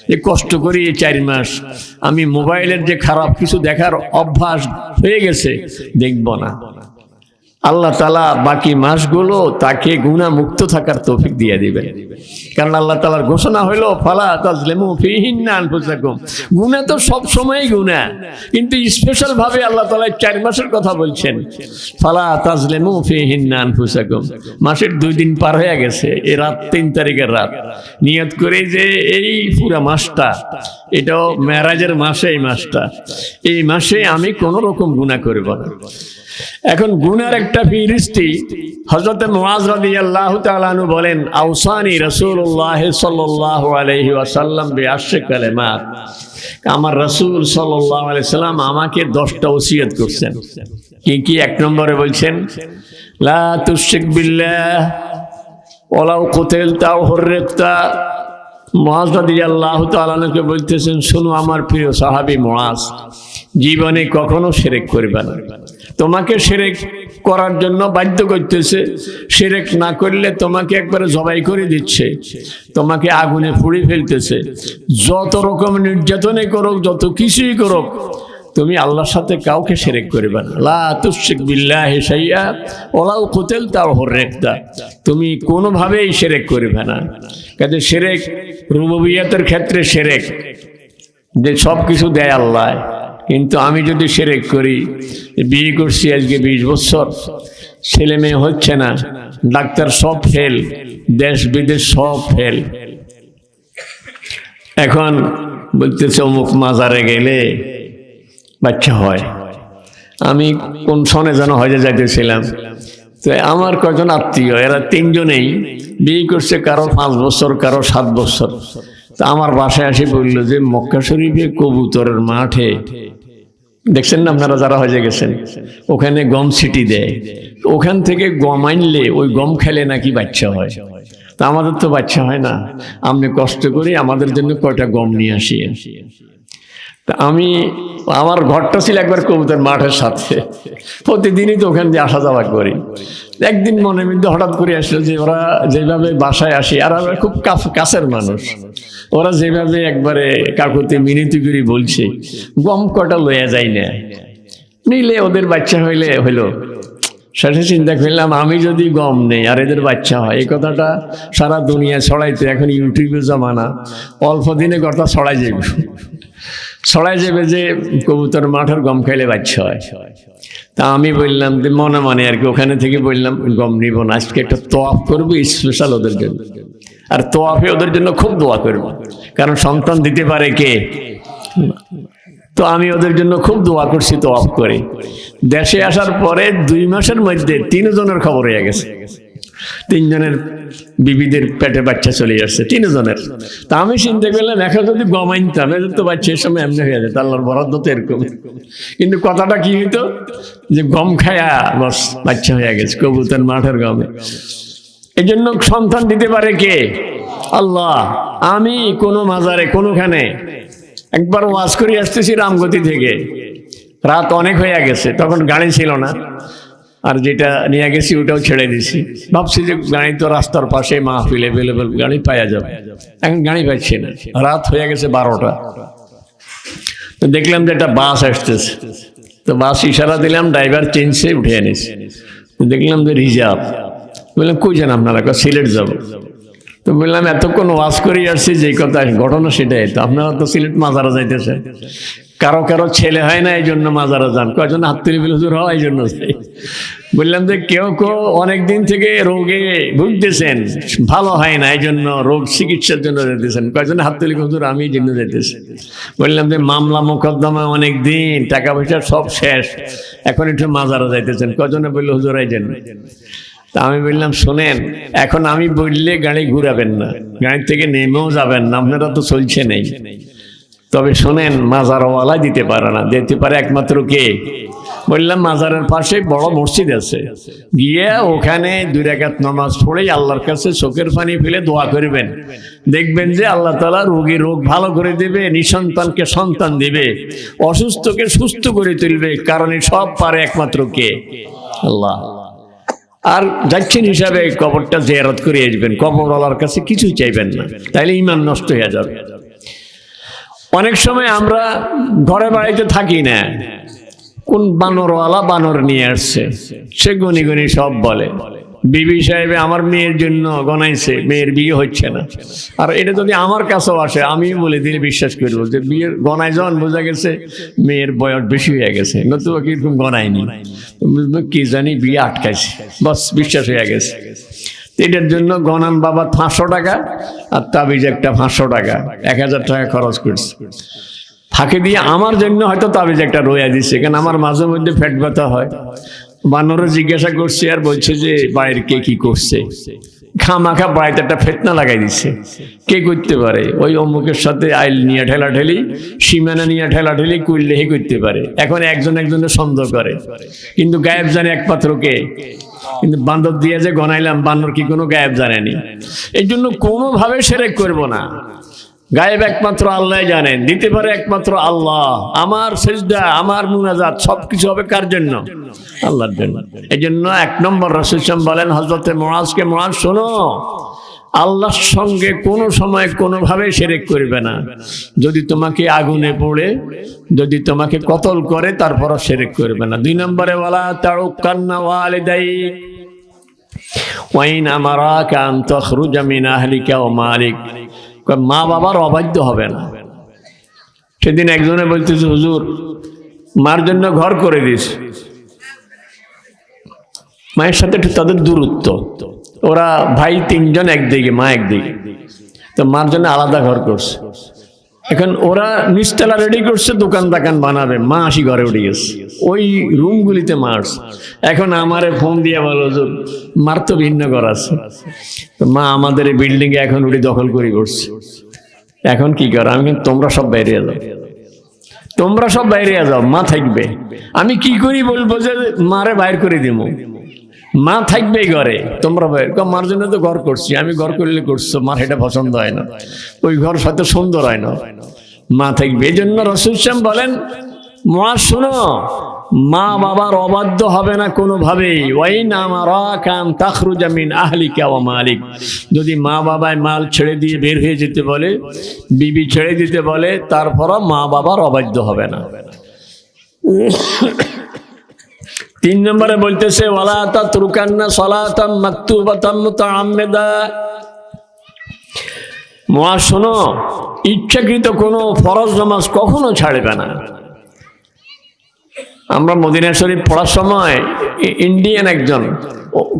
A: যে কষ্ট করি এই 4 মাস আমি মোবাইলের যে খারাপ কিছু দেখার অভ্যাস হয়ে গেছে, দেখব না, আল্লাহ তাআলা বাকি মাসগুলো তাকে গুনাহ মুক্ত থাকার তৌফিক দিয়ে দিবেন। কারণ আল্লাহ তাআলার ঘোষণা হলো ফালা তাজলিমু ফীহিন্না আনফুসাকুম। গুনাহ তো সব সময়ই গুনাহ, কিন্তু স্পেশাল ভাবে আল্লাহ তাআলা 4 মাসের কথা বলছেন, ফালা তাজলিমু ফীহিন্না আনফুসাকুম। মাসের 2 দিন পার হয়ে গেছে, এই রাত 3 তারিখের রাত, নিয়ত করে যে এই পুরা মাসটা, এটাও মেরাজের মাসে, এই মাসে আমি কোনো রকম গুনাহ করব না। এখন গুনার একটা ফিরিস্তি হযরত মুআজ রাদিয়াল্লাহু তাআলা আনহু বলেন, আওসানি রাসূলুল্লাহ সাল্লাল্লাহু আলাইহি ওয়াসাল্লাম বিআশরি কালিমাত। আমার রাসূল সাল্লাল্লাহু আলাইহি ওয়াসাল্লাম আমাকে 10টা ওসিয়ত করছেন। কি কি? 1 নম্বরে বলছেন, লা তুশরিক বিল্লাহ ওয়ালাউ কুতিলতা আও হুররিকতা। মুআজ রাদিয়াল্লাহু তাআলা আনহুকে বলতেছেন, শোনো আমার প্রিয় সাহাবী মুআজ, জীবনে কখনো শিরক করবে না। তোমাকে শিরক করার জন্য বাধ্য করতেছে, শিরক না করলে তোমাকে একবারে জবাই করে দিচ্ছে, তোমাকে আগুনে পুড়ে ফেলতেছে, যত রকম নির্যাতনই করুক, যত কিছুই করুক, তুমি আল্লাহর সাথে কাউকে শিরক করবে না। লা তুশরিক বিল্লাহি শাইআ ওয়ালাউ কুতিলতা আও হুররিকতা। তুমি কোনোভাবেই শিরক করবে না। কাজে শিরক রুবুবিয়তের ক্ষেত্রে শিরক, যে সব কিছু দেয় আল্লাহ, কিন্তু আমি যদি শিরক করি, বিয়ে করছি আজকে 20 বছর, ছেলে মেয়ে হচ্ছে না, ডাক্তার সব ফেল, দেশ বিদেশ সব ফেল, এখন বলতেছে অমুক মাজারে গেলে বাচ্চা হয়। আমি কোন সনে যেন হজে যাইতেছিলাম, তো আমার কয়েকজন আত্মীয়, এরা 3 জনেই বিয়ে করছে, কারো 5 বছর, কারো 7 বছর। তা আমার বাসায় আসি বললো যে মক্কা শরীফে কবুতরের মাঠে দেখছেন না আপনারা যারা হজে গেছেন, ওখানে গম সিটি দেয়, ওখান থেকে গম আনলে ওই গম খেলে নাকি বাচ্চা হয়। তা আমাদের তো বাচ্চা হয় না, আমি কষ্ট করি আমাদের জন্য কয়টা গম নিয়ে আসি। তা আমি, আমার ঘরটা ছিল একবার কবুতর মাঠের সাথে, প্রতিদিনই তো ওখানে যে আসা যাওয়া করি। একদিন মনে মধ্যে হঠাৎ করে আসলো যে ওরা যেভাবে বাসায় আসি, আর আমরা খুব কাছের মানুষ, ওরা যেভাবে একবারে কাকুতে মিনতি করে বলছে গম কটা লইয়া যায় না, নিলে ওদের বাচ্চা হইলে হইলো। শেষে চিন্তা করলাম, আমি যদি গম নেই আর এদের বাচ্চা হয়, এই কথাটা সারা দুনিয়া ছড়াইতে, এখন ইউটিউবের জামানা, অল্প দিনে কথা ছড়াই যাবে যে কবুতর মাঠের গম খাইলে বাচ্চা হয়। তা আমি বললাম যে মনে মনে আর কি, ওখানে থেকে বললাম গম নিব না, আজকে একটা তোয়াফ করবো স্পেশাল ওদের জন্য, আর তোয়াফে ওদের জন্য খুব দোয়া করবো, কারণ সন্তান দিতে পারে কে? তো আমি ওদের জন্য খুব দোয়া করছি তোয়াফ করে। দেশে আসার পরে 2 মাসের মধ্যে 3 জনের খবর হয়ে গেছে, 3 জনের বিবিদের পেটে বাচ্চা চলে আসছে, 3 জনের। তা আমি চিন্তা করলাম, এখন যদি গম আনতাম, এদের তো বাচ্চা এই সময় এমনি হয়ে যেত, আল্লাহর বরাদ্দ তো এরকম। কিন্তু কথাটা কি হইতো যে গম খায়া বস বাচ্চা হয়ে গেছে, কবুতর মাঠের গমে। এই জন্য সন্তান দিতে পারে কে? আল্লাহ। আমি কোনো মাজারে কোনোখানে একবার ওয়াজ করে আসতেছি রামগতি থেকে, রাত অনেক হয়ে গেছে, তখন গাড়ি ছিল না, আর যেটা নিয়ে গেছি ওটাও ছেড়ে দিছি। ভাবছি যে গাড়ি তো রাস্তার পাশে, মাহফিল অ্যাভেলেবেল, গাড়ি পাওয়া যাবে। এখন গাড়ি পাচ্ছি না, রাত হয়ে গেছে 12টা। দেখলাম যে একটা বাস আসতেছে, তো বাস ইশারা দিলাম, ড্রাইভার চেঞ্জে উঠে এনেছে। দেখলাম যে রিজার্ভ। বললাম কই যান আপনারা? সিলেট যাব। তো বললাম এতক্ষণ ওয়াজ করে আসছি, যে কথা ঘটনা সেটাই তো, আপনারা তো সিলেট মাজারা যাইতেছে, কারো কারো ছেলে হয় না এই জন্য মাজারা যান, কয়জন হাত তুলি হুজুর হয় এই জন্য যাই। বললাম যে কেউ কেউ অনেকদিন থেকে রোগে ভুগতেছেন, ভালো হয় না এই জন্য রোগ চিকিৎসার জন্য যেতেছেন, কয়জন হাত তুলি হুজুর আমি এই জন্য যেতেছি। বললাম যে মামলা মোকদ্দমা অনেক দিন, টাকা পয়সা সব শেষ, এখন একটু মাজারা যাইতেছেন, কয়জনে বললো হুজুর এই জন্য। তা আমি বললাম শোনেন, এখন আমি বললে গাড়ি ঘুরাবেন না, গাড়ি থেকে নেমেও যাবেন না, আপনারা তো চলছে নেই। তবে শোনেন, মাজারওয়ালা দিতে পারে না, দিতে পারে একমাত্র কে? বললাম মাজারের পাশে বড় মসজিদ আছে, গিয়ে ওখানে 2 রাকাত নামাজ পড়ে আল্লাহর কাছে চোখের পানি ফেলে দোয়া করবেন, দেখবেন যে আল্লাহ তাআলা রোগীর রোগ ভালো করে দেবে, নিঃসন্তানকে সন্তান দিবে, অসুস্থকে সুস্থ করে তুলবে, কারণ সব পারে একমাত্র কে? আল্লাহ। আর যাচ্ছেন হিসাবে কবরটা জিয়ারত করে আসবেন, কবরওয়ালার কাছে কিছুই চাইবেন না, তাইলে ঈমান নষ্ট হয়ে যাবে। অনেক সময় আমরা ঘরে বাড়িতে থাকি না, কোন বানরওয়ালা বানর নিয়ে আসছে, সে গনি গনি সব বলে, বিবি সাহেব আমার মেয়ের জন্য গনাইছে, মেয়ের বিয়ে হচ্ছে না। আর এটা যদি আমার কাছেও আসে, আমি বলে দিলে বিশ্বাস করবো যে বিয়ের গনায় যখন বোঝা গেছে মেয়ের বয়স বেশি হয়ে গেছে, নতুবা কিরকম গনায়নি, কি জানি বিয়ে আটকাইছে, বাস বিশ্বাস হয়ে গেছে। এটার জন্য গনান বাবা 500 টাকা, আর তাবিজ একটা 500 টাকা, 1000 টাকা খরচ করছে। ফাঁকে দিয়ে আমার জন্য হয়তো তাবিজ একটা রোয়া দিচ্ছে, কারণ আমার মাঝে মধ্যে পেট ব্যথা হয়। বানরে জিজ্ঞাসা করছে, আর বলছে যে বাইরের কে কি করছে, খামাখা বাড়িতে একটা ফেতনা লাগাই দিচ্ছে। কে করতে পারে? ওই অমুকের সাথে আইল নিয়ে ঠেলাঠেলি, সীমানা নিয়ে ঠেলাঠেলি করলে হে করতে পারে। এখন একজন একজনের সন্দেহ করে, কিন্তু গায়েব জানে একমাত্র কে? কিন্তু বান্দর দিয়ে যে গনাইলাম, বান্দর কি কোনো গায়েব জানেনি? এই জন্য কোনোভাবে শিরক করব না। গায়েব একমাত্র আল্লাহ জানেন, দিতে পারে একমাত্র আল্লাহ। আমার সিজদা, আমার মুনাজাত সবকিছু হবে কার জন্য? আল্লাহর জন্য। এই জন্য 1 নম্বর রাসূল সাল্লাল্লাহু বলেন হযরতে মুআজকে, মুআজ শোনো, আল্লাহর সঙ্গে কোনো সময় কোনোভাবে শিরক করবে না। যদি তোমাকে আগুনে পড়ে, যদি তোমাকে কতল করে, তারপরও শিরক করবে না। 2 নম্বরে ওয়ালা তাউকান্না ওয়ালিদাইক ওয়া ইন আমারাকা আন তাখরুজা মিন আহলিকা ওয়া মালিক। মা বাবার অবাধ্য হবে না। সেদিন একজনে বলতেছে, হুজুর মার জন্য ঘর করে দিস, মায়ের সাথে একটু তাদের দূরত্ব, ওরা ভাই 3 জন একদিকে, মা একদিকে, তো মার জন্য আলাদা ঘর করছে। এখন ওরা নিচতলা রেডি করছে, দোকান বানাবে, মা আসি ঘরে উঠে গেছে, ওই রুমগুলিতে মার্স। এখন আমারে ফোন দিয়ে বলো, হুজুর মার তো ভিন্ন ঘর আছে, তো মা আমাদের এই বিল্ডিং এ এখন উঠে দখল করে করছে, এখন কি কর? আমি তোমরা সব বাইরে যাও, তোমরা সব বাইরে যাও, মা থাকবে। আমি কি করি বলবো যে মারে বাইর করে দিব, মা থাকবে ঘরে, তোমরা বাইরে। মার জন্য তো ঘর করছি, আমি ঘর করলে করছো, মার এটা পছন্দ হয় না, ওই ঘর হয়তো সুন্দর হয় না, মা থাকবে। এই জন্য রাসূল সাল্লাল্লাহু বলেন, মুআজ শোনো, মা বাবার অবাধ্য হবে না কোনোভাবেই। ওয়াইন আমারাকা আন তাখরুজা মিন আহলিকা ওয়া মালিক। যদি মা বাবায় মাল ছেড়ে দিয়ে বের হয়ে যেতে বলে, বিবি ছেড়ে দিতে বলে, তারপরও মা বাবার অবাধ্য হবে না। 3 নম্বরে বলতেছে ওয়ালা তাতরুকান্না সালাতাম মাকতুবাতাম মুতাআম্মিদা। মুআজ শোনো, ইচ্ছাকৃত কোনো ফরজ নামাজ কখনো ছাড়বে না। আমরা মদিনা শরীফ পড়ার সময় ইন্ডিয়ান একজন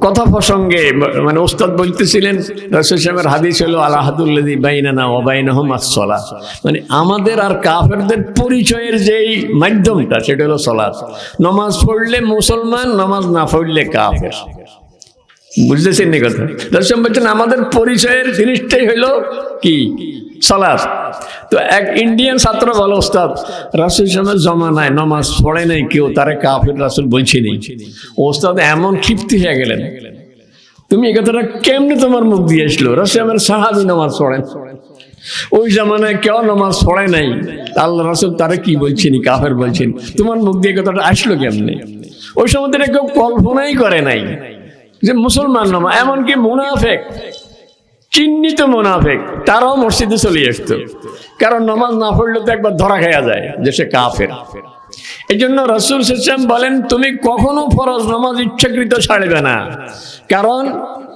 A: কথা প্রসঙ্গে, মানে ওস্তাদ বলতেছিলেন, রাসূল সাহেবের হাদিস হলো আলাহাদুল্লাযী বাইনানা ওয়া বাইনাহুম আস-সালাত, মানে আমাদের আর কাফেরদের পরিচয়ের যেই মাধ্যমটা, সেটা হলো সালাত। নামাজ পড়লে মুসলমান, নামাজ না পড়লে কাফের। বুঝতেছেন না কথা? রাসূল সাহেব বলছেন আমাদের পরিচয়ের জিনিসটাই হলো কি? সালাত। তো এক ইন্ডিয়ান ছাত্র বলো, ওস্তাদ রাসূল সাহেবের জমানায় নামাজ পড়ে নাই কেউ, তারে কাফের রাসূল বলছেনি। ওস্তাদ এমন ক্ষিপ্ত হয়ে গেলেন, তুমি এই কথাটা কেমনে তোমার মুখ দিয়ে আসলো? রাসূল সাহেবের সাহাবী নামাজ পড়েন, ওই জামানায় কেউ নামাজ পড়ে নাই, আল্লাহ রাসূল তারে কি বলছেনি? কাফের বলছেন, তোমার মুখ দিয়ে কথাটা আসলো কেমনে? ওই সময় কেউ কল্পনাই করে নাই যে মুসলমান নামাজ, এমনকি মুনাফিক চিহ্নিত মুনাফিক তারাও মসজিদে চলে আসতো, কারণ নামাজ না পড়লে তো একবার ধরা খাওয়া যায় যে সে কাফের। এই জন্য রাসূল সাল্লাল্লাহু আলাইহি ওয়াসাল্লাম বলেন, তুমি কখনো ফরজ নামাজ ইচ্ছাকৃত ছাড়বে না, কারণ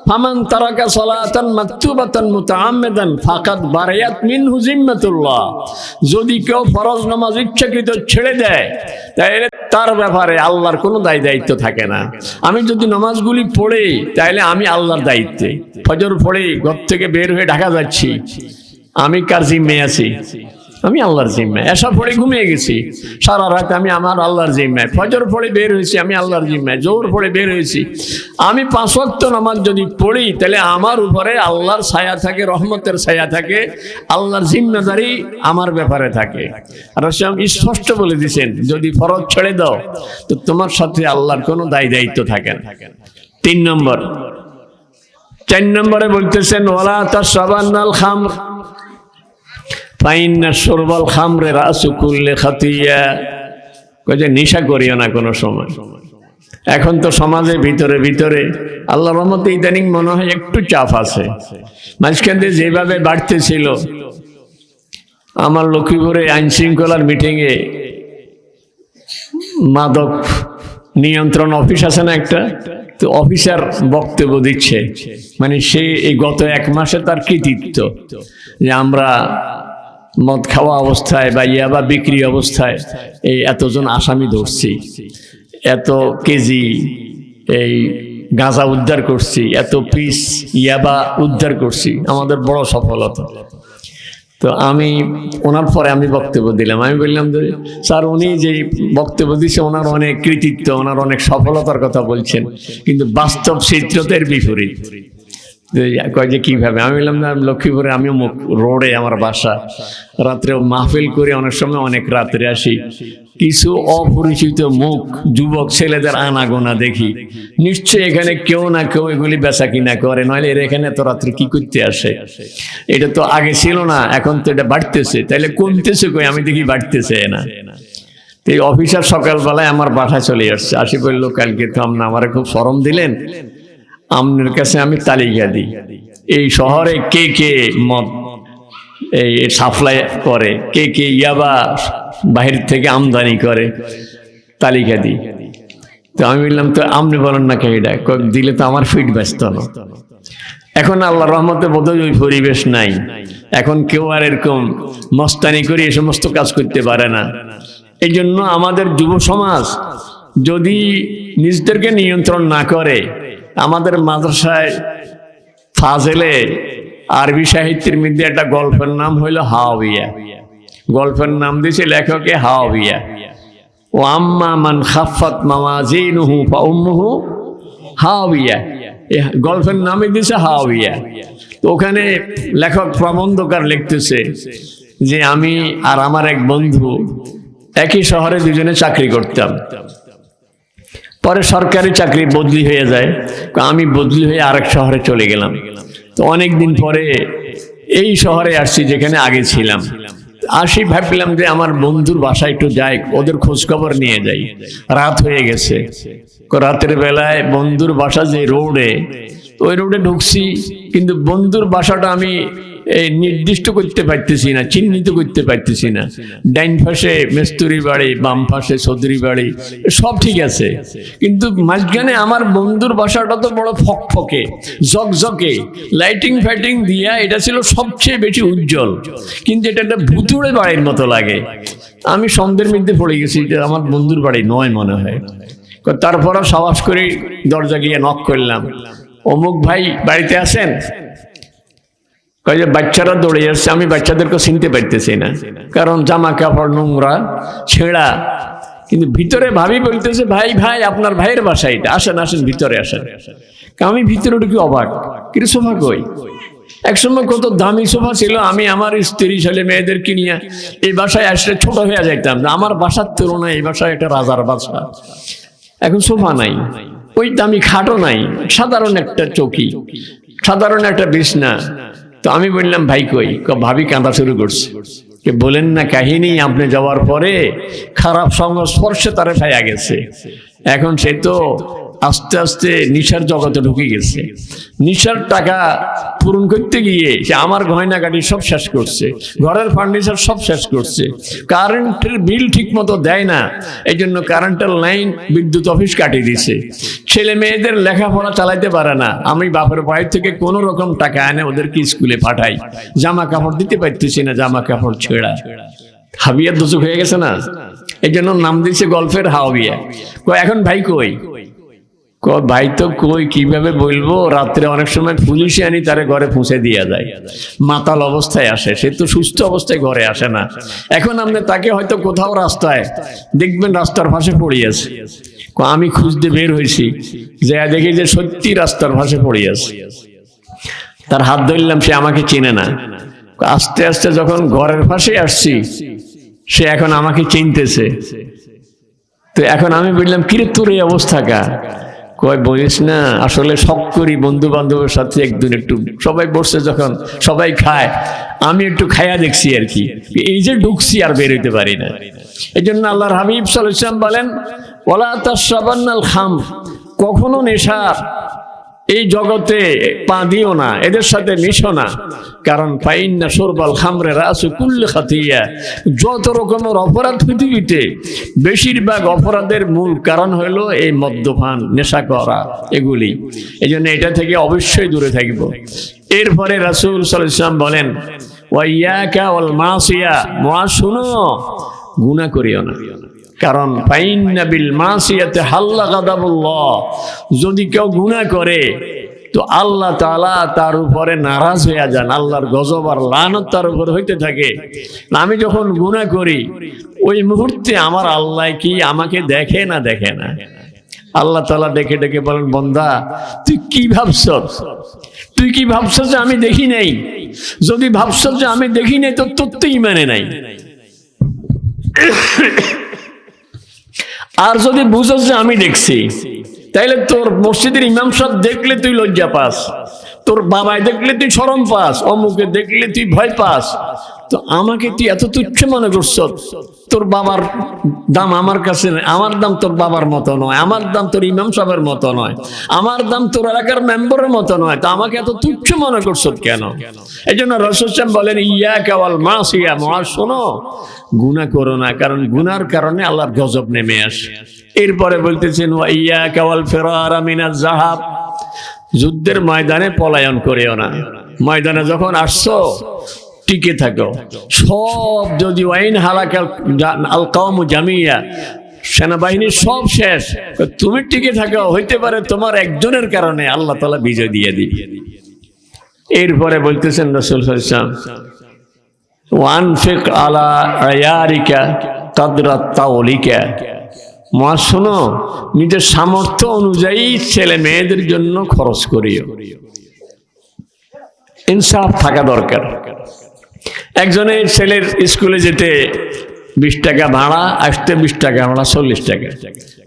A: ফামান তারাকা সালাতান মাকতুবাতান মুতাআম্মিদান ফাকাদ বারিয়াত মিনহু জিম্মাতুল্লাহ, যদি কেউ ফরজ নামাজ ইচ্ছাকৃত ছেড়ে দেয় তাহলে তার ব্যাপারে আল্লাহর কোনো দায়িত্ব থাকে না। আমি যদি নামাজগুলি পড়ি তাহলে আমি আল্লাহর দায়িত্বে। ফজর পড়ে ঘর থেকে বের হয়ে ঢাকা যাচ্ছি, আমি কার জিম্মায় আছি? আমি আল্লাহর জিম্মায়। এসা পড়ে ঘুমিয়ে গেছি, সারা রাত আমি আমার আল্লাহর জিম্মায়। ফজর পড়ে বের হয়েছি, আমি আল্লাহর জিম্মায়। জোহর পড়ে বের হয়েছি, আমি 5 ওয়াক্ত নামাজ যদি পড়ি তাহলে আমার উপরে আল্লাহর ছায়া থাকে, রহমতের ছায়া থাকে, আল্লাহর জিম্মাদারি আমার ব্যাপারে থাকে। আর রাসূল স্পষ্ট বলে দিয়েছেন, যদি ফরজ ছেড়ে দাও তো তোমার সাথে আল্লাহর কোনো দায়িত্ব থাকে না। 4 নম্বরে বলতেছেন, ওয়ালা তাশরাবান্নাল খামর ফাইন্না শুরবাল খামরে রাসু কুল্লি খাতিয়া, কইছে নেশা করিও না কোনো সময়। এখন তো সমাজের ভিতরে ভিতরে আল্লাহর রহমতে ইদানিং মনে হয় একটু চাপ আছে। মাঝখান দিয়ে যেভাবে বাড়তেছিল, আমার লক্ষ্মীপুরে আইন শৃঙ্খলার মিটিংয়ে মাদক নিয়ন্ত্রণ অফিস আছে না একটা, তো অফিসার বক্তব্য দিচ্ছে, মানে সে এই গত 1 মাসে তার কৃতিত্ব যে আমরা মদ খাওয়া অবস্থায় বা ইয়াবা বিক্রি অবস্থায় এই এতজন আসামি ধরছি, এত কেজি এই গাঁজা উদ্ধার করছি, এত পিস ইয়াবা উদ্ধার করছি, আমাদের বড় সফলতা। তো আমি ওনার পরে আমি বক্তব্য দিলাম, আমি বললাম যে স্যার উনি যে বক্তব্য দিচ্ছে ওনার অনেক কৃতিত্ব, ওনার অনেক সফলতার কথা বলছেন, কিন্তু বাস্তব চিত্রতের বিপরীত। কয় যে কিভাবে? আমি বললাম না, লক্ষ্মীপুরে আমিও রোডে আমার বাসা, রাত্রে মাহফিল করে অনেক সময় অনেক রাত্রে আসি, কিছু অপরিচিত মুখ যুবক ছেলেদের আনাগোনা দেখি, নিশ্চয়ই এখানে কেউ না কেউ এগুলি বেচা কিনা করে, নইলে এর এখানে তো রাত্রে কি করতে আসে? এটা তো আগে ছিল না, এখন তো এটা বাড়তেছে, তাইলে কমতেছে কই? আমি দেখি বাড়তেছে না। এই অফিসার সকালবেলায় আমার বাসায় চলে আসছে, আসি বললো, কালকে তো আপনি আমারে খুব শরম দিলেন, আপনার কাছে আমি তালিকা দিই, এই শহরে কে কে মদ এই সাপ্লাই করে, কে কে ইয়াবা বাহির থেকে আমদানি করে, তালিকা দিই। তো আমি বললাম, তো আপনি বলেন না কে এটা? দিলে তো আমার ফিট ব্যস্ত না। এখন আল্লাহর রহমতে বোধহয় ওই পরিবেশ নাই, এখন কেউ আর এরকম মস্তানি করে এই সমস্ত কাজ করতে পারে না। এই জন্য আমাদের যুব সমাজ যদি নিজেদেরকে নিয়ন্ত্রণ না করে, আমাদের মাদ্রাসায় ফাজেলে আরবি সাহিত্যের মধ্যে একটা গল্পের নাম হইল হাওয়াবিয়া। গল্পের নাম দিয়েছে লেখকে হাওয়াবিয়া। ও আম্মা মান খাফাত মাওয়াজিনুহু ফাউম্মুহু হাওয়াবিয়া, গল্পের নামে দিয়েছে হাওয়াবিয়া। তো ওখানে লেখক প্রবন্ধকার লিখতেছে যে আমি আর আমার এক বন্ধু একই শহরে দুজনে চাকরি করতাম, পরে সরকারি চাকরি বদলি হয়ে যায়, আমি বদলি হয়ে আরেক শহরে চলে গেলাম। তো অনেকদিন পরে এই শহরে আসছি যেখানে আগে ছিলাম, আসি ভাবলাম যে আমার বন্ধুর বাসায় একটু যাই, ওদের খোঁজ খবর নিয়ে যাই। রাত হয়ে গেছে, রাতের বেলায় বন্ধুর বাসা যে রোডে, ওই রোডে ঢুকছি, কিন্তু বন্ধুর বাসাটা আমি নির্দিষ্ট করতে পারতেছি না, চিহ্নিত করতে পারতেছি না। ডাইন পাশে মেস্তুরি বাড়ি, বাম পাশে চৌধুরী বাড়ি, সব ঠিক আছে, কিন্তু মাঝখানে আমার বন্ধুর বাসাটা তো বড় ফকফকে ঝকঝকে লাইটিং ফাইটিং দিয়া, এটা ছিল সবচেয়ে বেশি উজ্জ্বল, কিন্তু এটা একটা ভুতুড়ে বাড়ির মতো লাগে। আমি সন্ধ্যের মধ্যে পড়ে গেছি, এটা আমার বন্ধুর বাড়ি নয় মনে হয়। তারপরও সাহস করে দরজা গিয়ে নক করলাম, অমুক ভাই বাড়িতে আছেন? কয় যে বাচ্চারা দৌড়ে আসছে, আমি বাচ্চাদেরকে চিনতে পারতেছি না, কারণ জামা কাপড় নোংরা ছেঁড়া, কিন্তু ভিতরে ভাবি বলতেছে, ভাই ভাই আপনার ভাইয়ের বাসা এটা, আসেন আসেন ভিতরে আসেন। আমি ভিতরে ঢুকি অবাক, কিন্তু সোফা কই? একসময় কত দামি সোফা ছিল, আমি আমার স্ত্রী ছেলে মেয়েদেরকে নিয়ে এই বাসায় আসলে ছোট হয়ে যাইতাম, আমার বাসার তুলনায় এই বাসায় একটা রাজার বাসা। এখন সোফা নাই, ওই দামি খাটও নাই, সাধারণ একটা চৌকি, সাধারণ একটা বিছনা। তো আমি বললাম, ভাই কই? ভাবি কাঁদা শুরু করছে, বলেন না কাহিনী, আপনি যাওয়ার পরে খারাপ সংস্পর্শে তারা পাইয়া গেছে, এখন সে তো আস্তে আস্তে নিশার জগতে ঢুকে গেছে। নিশার টাকা পূরণ করতে গিয়ে সে আমার গয়নাগাটি সব শেষ করছে, ঘরের ফার্নিচার সব শেষ করছে, কারেন্টের বিল ঠিক মতো দেয় না, এই জন্য কারেন্টের লাইন বিদ্যুৎ অফিস কাটিয়ে দিছে। ছেলে মেয়েদের লেখাপড়া চালাইতে পারে না, আমি বাপের বাড়ি থেকে কোনো রকম টাকা এনে ওদেরকে স্কুলে পাঠাই, জামা কাপড় দিতে পারতেছি না, জামা কাপড় ছেঁড়া। হাবিয়া দুচুক হয়ে গেছে না, এই জন্য নাম দিচ্ছে গল্পের হাবিয়া। এখন ভাই কই? ভাই তো কই, কিভাবে বলবো? রাত্রে অনেক সময় পুলিশে আনি, তারে ঘরে পৌঁছে দিয়ে যায়, মাতাল অবস্থায় আসে, সে তো সুস্থ অবস্থায় ঘরে আসে না। এখন আপনি তাকে হয়তো কোথাও রাস্তায় দেখবেন, রাস্তার পাশে পড়ে আছে, আমি খুঁজতে বের হয়েছি, যে দেখি যে সত্যি রাস্তার পাশে পড়ে আছে। তার হাত ধরলাম, সে আমাকে চেনে না। আস্তে আস্তে যখন ঘরের পাশে আসছি, সে এখন আমাকে চিনতেছে। তো এখন আমি বললাম, কিরে তোর এই অবস্থা কা? কয় বলিস না, আসলে শখ করি বন্ধু বান্ধবের সাথে একদিন একটু সবাই বসছে, যখন সবাই খায় আমি একটু খায়া দেখছি আর কি, এই যে ঢুকছি আর বের হইতে পারি না। এই জন্য আল্লাহর হাবিব সাল্লাল্লাহু আলাইহি ওয়াসাল্লাম বলেন, ওয়ালা তাশরাবান্নাল খাম, কখনো নেশার এই জগতে পা দিও না, এদের সাথে মিশো না, কারণ ফাইন্না শুরবাল খামরে রাসু কুল্লি খাতিয়া, যত রকমের অপরাধ পৃথিবীতে বেশিরভাগ অপরাধের মূল কারণ হলো এই মদ্যপান, নেশা করা, এগুলি। এই জন্য এটা থেকে অবশ্যই দূরে থাকব। এরপরে রাসূল সাল্লাল্লাহু আলাইহি ওয়াসাল্লাম বলেন, ওয়া ইয়াকা ওয়াল মাসিয়া, শুনো, গুনাহ করিও না, কারণ ফাইন্না বিল মাসিয়াতি হাল্লা গাদাবুল্লাহ, যদি কেউ গুনাহ করে তো আল্লাহ তাআলা তার উপরে নারাজ হয়ে যান, আল্লাহর গজব আর লানত তার উপর হইতে থাকে। আমি যখন গুনাহ করি ওই মুহূর্তে আমার আল্লাহ কি আমাকে দেখে না? দেখে না। আল্লাহ তাআলা ডেকে ডেকে বলেন, বান্দা তুই কি ভাবছস? তুই কি ভাবছস যে আমি দেখি নাই? যদি ভাবছস যে আমি দেখি নাই, তো তোর তো ঈমানে নাই। আর যদি বুঝস যে আমি দেখছি, তাইলে তোর মসজিদের ইমাম সাহেব দেখলে তুই লজ্জা পাস, তোর বাবায় দেখলে তুই শরম পাস, অমুকে দেখলে তুই ভয় পাস, তো আমাকে তুই এত তুচ্ছ মনে করছ? তোর বাবার দাম আমার কাছে, আমার দাম তোর বাবার মতো নয়, আমার দাম তোর ইমাম সাহেবের মতো নয়, আমার দাম তোর এলাকার মেম্বারের মতো নয়, তো আমাকে এত তুচ্ছ মনে করছ কেন? এই জন্য রাসূল সাল্লাল্লাহু আলাইহি ওয়াসাল্লাম বলেন, ইয়াকা ওয়াল মাসিয়া, শোনো, গুনাহ করো না, কারণ গুনার কারণে আল্লাহর গজব নেমে আসে। এরপরে বলতেছেন, ওয়া ইয়াকা ওয়াল ফিরারা মিনাজ যাহাব, যুদ্ধের ময়দানে পলায়ন করিও না, ময়দানে যখন আসছো টিকে থাকো। সব যদি ওয়াইন হালাকাল আল কওমু জামিয়া, সেনাবাহিনী সব শেষ, তুমি টিকে থাকো, হইতে পারে তোমার একজনের কারণে আল্লাহ তাআলা বিজয় দিয়ে দিবে। এরপরে বলতেছেন রাসূল সাল্লাল্লাহু আলাইহি ওয়াসাল্লাম, ওয়ানফিক আলা আয়ারিকা কদরা তাওলিকা, শোনো, নিজের সামর্থ্য অনুযায়ী ছেলে মেয়েদের জন্য খরচ করিও। ইনসাফ থাকা দরকার। একজনের ছেলের স্কুলে যেতে 20 টাকা ভাড়া, আসতে 20 টাকা ভাড়া, 40 টাকা,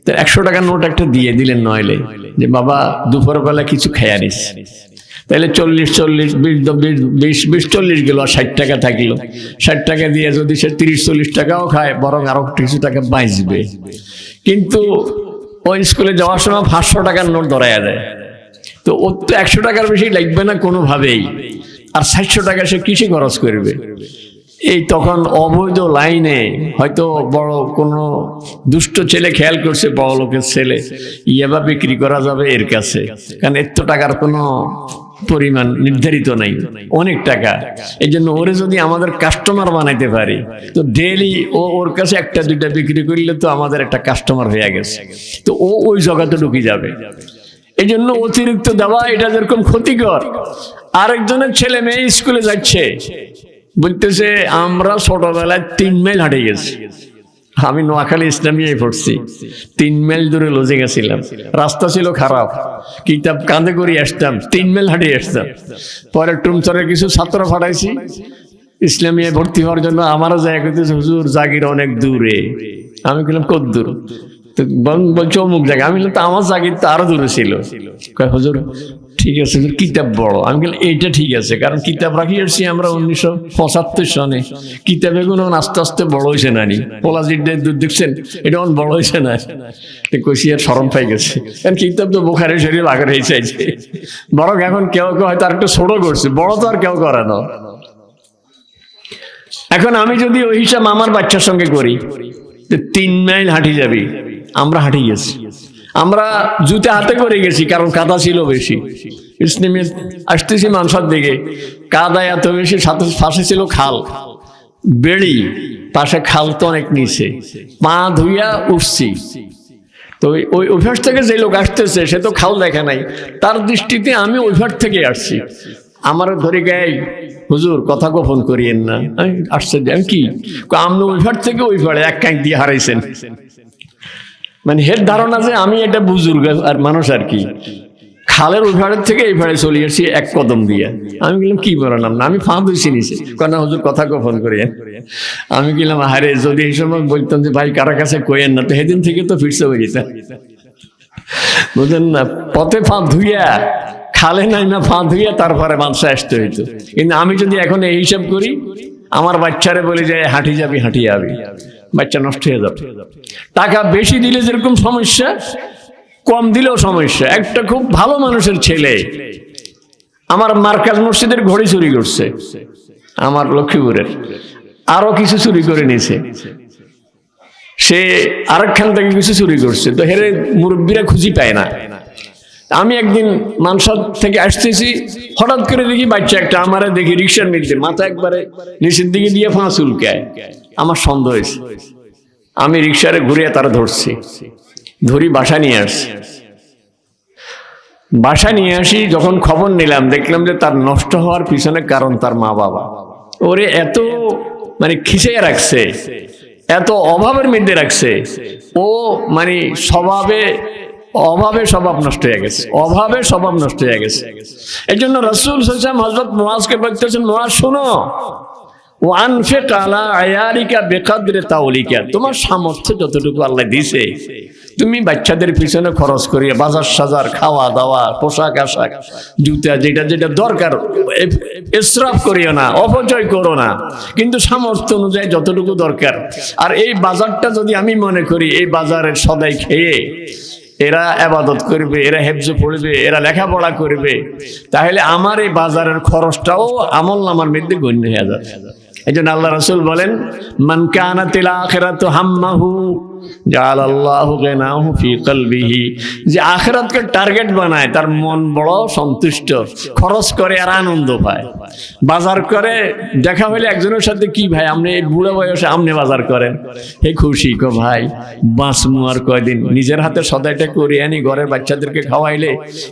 A: তো 100 টাকার নোট একটা দিয়ে দিলেন, নইলে যে বাবা দুপুরবেলা কিছু খাইয়া নিস, তাহলে 40 গেল, আর 60 টাকা থাকলো। 60 টাকা দিয়ে যদি সে 30-40 টাকাও খায়, বরং আরো কিছু টাকা বাঁচবে। কিন্তু ওই স্কুলে যাওয়ার সময় 500 টাকার নোট ধরাইয়া দেয়, তো ওর তো 100 টাকার বেশি লাগবে না কোনোভাবেই, আর 600 টাকা সে কিসে খরচ করবে? এই তখন অবৈধ লাইনে হয়তো বড় কোনো দুষ্ট ছেলে খেয়াল করছে, বড় লোকের ছেলে, ইয়াবা বিক্রি করা যাবে এর কাছে, কারণ এত টাকার কোনো পরিমাণ নির্ধারিত নাই, অনেক টাকা। এই জন্য ওরে যদি আমাদের কাস্টমার বানাইতে পারি, তো ডেইলি ওর কাছে 1-2টা বিক্রি করলে তো আমাদের একটা কাস্টমার হয়ে গেছে, তো ওই জগতে ঢুকে যাবে। এই জন্য অতিরিক্ত দেওয়া এটা যেরকম ক্ষতিকর। আরেকজনের ছেলে মেয়ে স্কুলে যাচ্ছে, বলতেছে আমরা ছোটবেলায় 3 মাইল হাঁটে গেছি। আমি নোয়াখালী ইসলামিয়ায় পড়ছি, 3 মাইল দূরে লজে গেছিলাম, রাস্তা ছিল খারাপ, কিতাব কাঁধে করে আসতাম, 3 মাইল হাঁটে আসতাম। পরে টুমচরে কিছু ছাত্র পাঠাইছি ইসলামিয়ায় ভর্তি হওয়ার জন্য, আমারও যায় করতেছে, হুজুর জাগির অনেক দূরে। আমি বললাম কত দূর? তো বলছে অমুক জায়গা। আমি বললাম তো আমার জাগির তো আরো দূরে ছিল। হুজুর ঠিক আছে, কিতাব বড়। আমি বললাম এইটা ঠিক আছে, কারণ কিতাব রাখি আসছি আমরা 1975 সনে। কিতাবে কোনো আস্তে আস্তে বড় হয়েছে না, নি পোলাজির দুধ দেখছেন, এটা অন বড় হয়েছে না। কষি আর শরম পাই গেছে, কারণ কিতাব তো বুখারী শরীফ আগের হয়ে চাইছে। বরং এখন কেউ কেউ হয়তো আর একটু ছোট করছে, বড় তো আর কেউ করে না। এখন আমি যদি ওই হিসাব আমার বাচ্চার সঙ্গে করি, 3 মাইল হাঁটি যাবি, আমরা হাঁটি গেছি, আমরা জুতে হাতে করে গেছি, কারণ কাদা ছিল বেশি। ইসলামে আসতেছি মানসার দিকে, কাদা এত বেশি, সাথে পাশে ছিল খাল, বেড়ি, পাশে খাল তো অনেক নিচে, পা ধুইয়া উঠছি। তো ওই অভ্যাস থেকে যে লোক আসতেছে সে তো খাল দেখে নাই, তার দৃষ্টিতে আমি অভ্যাস থেকে আসছি। আমার ধরে গায়ে, হুজুর কথা গোপন করিয়েন না। আমি আশ্চর্য, আমি কি আপনি ওইভার থেকে ওই ফাড়ে এক কাঁক দিয়ে হারাইছেন, মানে হের ধারণা যে আমি এটা বুজুর্গ আর মানুষ আর কি, খালের ওই ফাড়ের থেকে এই ফাড়ে চলে আসছি এক কদম দিয়ে। আমি বললাম কি বললাম না, আমি ফাঁদ হয়েছি নিচে, কেন হুজুর কথা গোপন করিয়েন। আমি বললাম হারে, যদি এই সময় বলতাম যে ভাই কারা কাছে কইেন না, তো সেদিন থেকে তো ফিরছে হয়ে যেতাম, বুঝলেন না। পথে ফাঁদ ধুইয়া, খালে নাই না ফাঁদ ধুইয়া তারপরে মানুষে আসতে হইতো। কিন্তু আমি যদি এখন এই হিসাব করি, আমার বাচ্চারে বলি যে হাঁটি যাবি, হাঁটি যাবি, বাচ্চা নষ্ট হয়ে যাবে। টাকা বেশি দিলে যেরকম সমস্যা, কম দিলেও সমস্যা। একটা খুব ভালো মানুষের ছেলে আমার মার্কাজ মসজিদের ঘড়ি চুরি করছে, আমার লক্ষ্মীপুরের, আরো কিছু চুরি করে নিয়েছে, সে আরেকখান থেকে কিছু চুরি করছে। তো হেরে মুরব্বীরা খুঁজি পায় না। আমি একদিন মানসার থেকে আসতেছি, হঠাৎ করে দেখি বাচ্চা একটা আমারে দেখি রিক্সার মধ্যে মাথা একবারে নিচের দিকে দিয়ে ফাঁ চুলকায়। আমার সন্দেহ হয়েছে, আমি রিক্সারে ঘুরিয়ে তারা ধরছি, ধরি বাসা নিয়ে আসছি। বাসা নিয়ে আসি, যখন খবর নিলাম দেখলাম যে তার নষ্ট হওয়ার পিছনে কারণ তার মা বাবা ওরে এত মানে খিচিয়ে রাখছে, এত অভাবের মধ্যে রাখছে, ও মানে অভাবে স্বভাব নষ্ট হয়ে গেছে, অভাবে স্বভাব নষ্ট হয়ে গেছে। এই জন্য রাসূল সাল্লাল্লাহু আলাইহি ওয়াসাল্লাম হযরত মুআজকে বলতেছেন, মুআজ শোনো, ওয়ানফিক আলা আয়ারিকা বিকদরি তাওলিকা, তোমার সামর্থ্য যতটুকু আল্লাহ দিয়েছে তুমি বাচ্চাদের পিছনে খরচ করিয়া, বাজার সাজার, খাওয়া দাওয়া, পোশাক আশাক, জুতা, যেটা যেটা দরকার, ইসরাফ করিও না, অপচয় করো না, কিন্তু সামর্থ্য অনুযায়ী যতটুকু দরকার। আর এই বাজারটা যদি আমি মনে করি এই বাজারের সদাই খেয়ে এরা ইবাদত করবে, এরা হেফজ পড়বে, এরা লেখাপড়া করবে, তাহলে আমার এই বাজারের খরচটাও আমলনামার মধ্যে গণ্য হয়ে যাবে। এই জন্য আল্লাহ রাসূল বলেন, মান কানাতিল আখিরাতু হাম্মাহু জাআলাল্লাহু গিনাহু ফি কলবিহি, যে আখিরাতকে টার্গেট বানায় তার মন বড় সন্তুষ্ট, খরচ করে আর আনন্দ পায়। বাজার করে, দেখা হলে একজনের সাথে, কি ভাই আপনি এই বুড়ো বয়সে আপনি বাজার করেন, হে খুশি, কো ভাই বাঁচমু আর কয়দিন, নিজের হাতে সদাইটা করে আনি, ঘরের বাচ্চাদেরকে খাওয়াইলে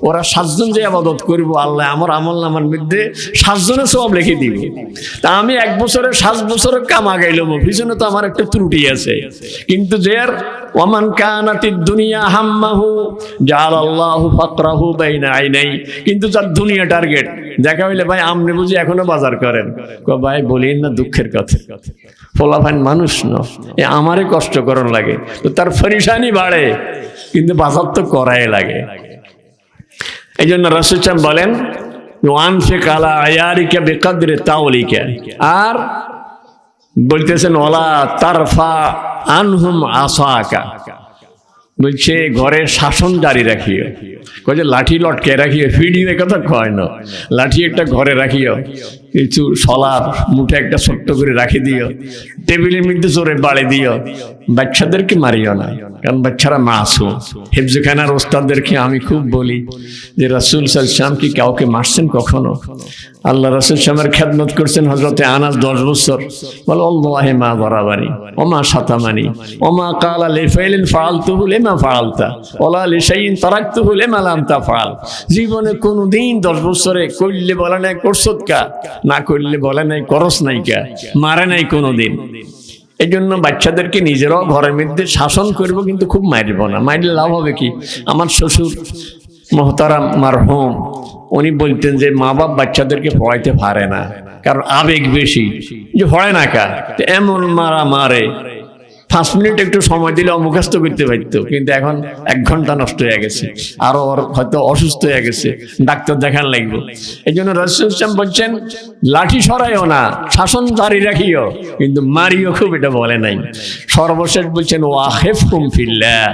A: ওরা 7 জন যে ইবাদত করব, আল্লাহ আমার আমলনামার মধ্যে 7 জনের সওয়াব লিখে দিব। তা আমি 1 বছরে 7 বছরে কামা গাইলাম, পিছনে তো আমার একটা ত্রুটি আছে। কিন্তু যে ওয়ামান কানাতিদ দুনিয়া হাম্মাহু জাআলাল্লাহু ফাকরাহু বাইনা আইনাই, কিন্তু যার দুনিয়া টার্গেট, দেখা হইলে ভাই আপনি বুঝি এখনো বাজার করেন, কো ভাই বলেন না, দুঃখের কথা, ফলাফান মানুষ ন, এ আমারে কষ্ট করন লাগে, তো তার পরেশানি বাড়ে, কিন্তু বাজার তো করাই লাগে। এই জন্য রাসূল সাল্লাল্লাহু বলেন, ওয়ানফিক আলা আয়ারিকা বিকদরি তাওলিকা, আর বলতেছেন ওয়ালা তারফা আনহুম আসাকা, বলছে ঘরের শাসন জারি রাখিও, কয়ে লাঠি লটকে রাখিও, ভিডিও কথা কয় না, লাঠি একটা ঘরে রাখিও, কিছু সলার মুঠে একটা ছোট্ট করে রাখি দিও, টেবিলের মধ্যে জোরে বাড়ি দিও, বাচ্চাদেরকে মারিও না, কারণ বাচ্চারা মাসুম। হেফজখানার ওস্তাদদেরকে আমি খুব বলি যে রাসূল সাল্লাল্লাহু আলাইহি ওয়াসাল্লাম কি কাউকে মারছেন কখনো? আল্লাহ রাসূল সাল্লামের খেদমত করছেন হযরতে আনাস 10 বছর, বলে আল্লাহি মা দরাবানি ওমা শাতামানি ওমা ক্বালা লিফাইলিন ফাআলতুহু লিমা ফাআলতা ওয়ালা লিশাইইন তারাকতুহু লিমা লাম তাফআল। জীবনে কোনদিন 10 বছরে কইলে বলে নাই করছত কা, না করলে বলে নাই করস নাই কা, মারে নাই কোনদিন। এই জন্য বাচ্চাদেরকে নিজেরাও ঘরের মধ্যে শাসন করব, কিন্তু খুব মারব না, মারলে লাভ হবে কি? আমার শ্বশুর মোহতারাম মারহুম উনি বলতেন যে মা বাপ বাচ্চাদেরকে পড়াইতে পারে না, কারণ আবেগ বেশি, যে হয় না কা, এমন মারা মারে 5 মিনিট একটু সময় দিলে মুখস্থ করতে পারতো, কিন্তু এখন 1 ঘন্টা নষ্ট হয়ে গেছে, আরো হয়তো অসুস্থ হয়ে গেছে, ডাক্তার দেখান লাগবে। এই জন্য রাসূল সাল্লাল্লাহু বলছেন লাঠি সরাইও না, শাসন জারি রাখিও, কিন্তু মারিও খুব, এটা বলে নাই। সর্বশেষ বলছেন ওয়াখিফহুম ফিল্লাহ,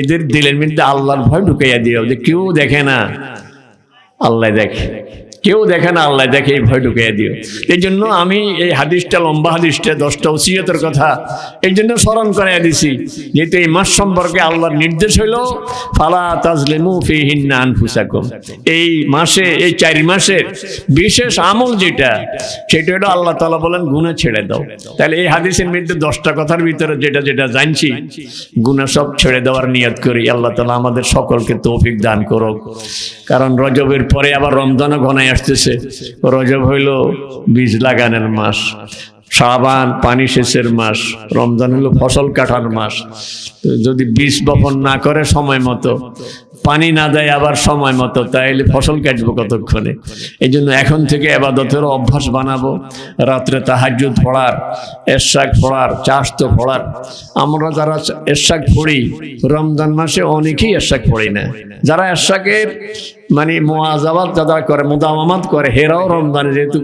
A: এদের দিলের মধ্যে আল্লাহর ভয় ঢুকাইয়া দিও, যে কেউ দেখে না আল্লাহ দেখে, কেউ দেখে না আল্লাহ দেখে, এই ভয় ঢুকিয়ে দিও। এই জন্য আমি এই হাদিসটা, লম্বা হাদিসটা, 10টা ওসিয়তের কথা এই জন্য স্মরণ করাইয়া দিছি, যেহেতু এই মাস সম্পর্কে আল্লাহর নির্দেশ হইল ফালা তাজলিমু ফীহিন্না আনফুসাকুম। এই মাসে, এই 4 মাসের বিশেষ আমল যেটা, সেটা হলো আল্লাহ তাআলা বলেন গুনাহ ছেড়ে দাও। তাহলে এই হাদিসের মধ্যে 10টা কথার ভিতরে যেটা যেটা জানছি, গুনাহ সব ছেড়ে দেওয়ার নিয়ত করি। আল্লাহ তাআলা আমাদের সকলকে তৌফিক দান করুক। কারণ রজবের পরে আবার রমজানও ঘনায় আসতেছে। রজব হইল বীজ লাগানোর মাস, শাবান পানি সেচের মাস, রমজান হলো ফসল কাটার মাস। যদি বীজ বপন না করে সময় মতো, পানি না দেয় আবার সময় মতো, তাইলে ফসল কাটবো কতক্ষণে? এই জন্য এখন থেকে ইবাদতের অভ্যাস বানাবো। রাত্রে তাহাজ্জুদ পড়ার, এশরাক পড়ার, চাশতো পড়ার। আমরা যারা এশরাক পড়ি রমজান মাসে, অনেকেই এশরাক পড়ি না। যারা এশরাকের মানে মুআযাবাত যারা করে, মুদাওয়ামাত করে, হেরাও রমজানে যেহেতু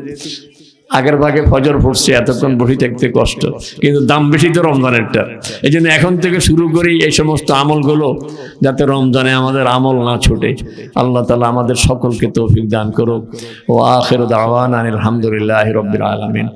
A: আগের ভাগে ফজর পড়ছে, এতক্ষণ বসে থাকতে কষ্ট, কিন্তু দাম বেশি তো রমজানেরটা। এই জন্য এখন থেকে শুরু করি এই সমস্ত আমলগুলো, যাতে রমজানে আমাদের আমল না ছুটে। আল্লাহ তাআলা আমাদের সকলকে তৌফিক দান করুক। ওয়া আখিরু দাওয়ানা আলহামদুলিল্লাহি রাব্বিল আলামিন।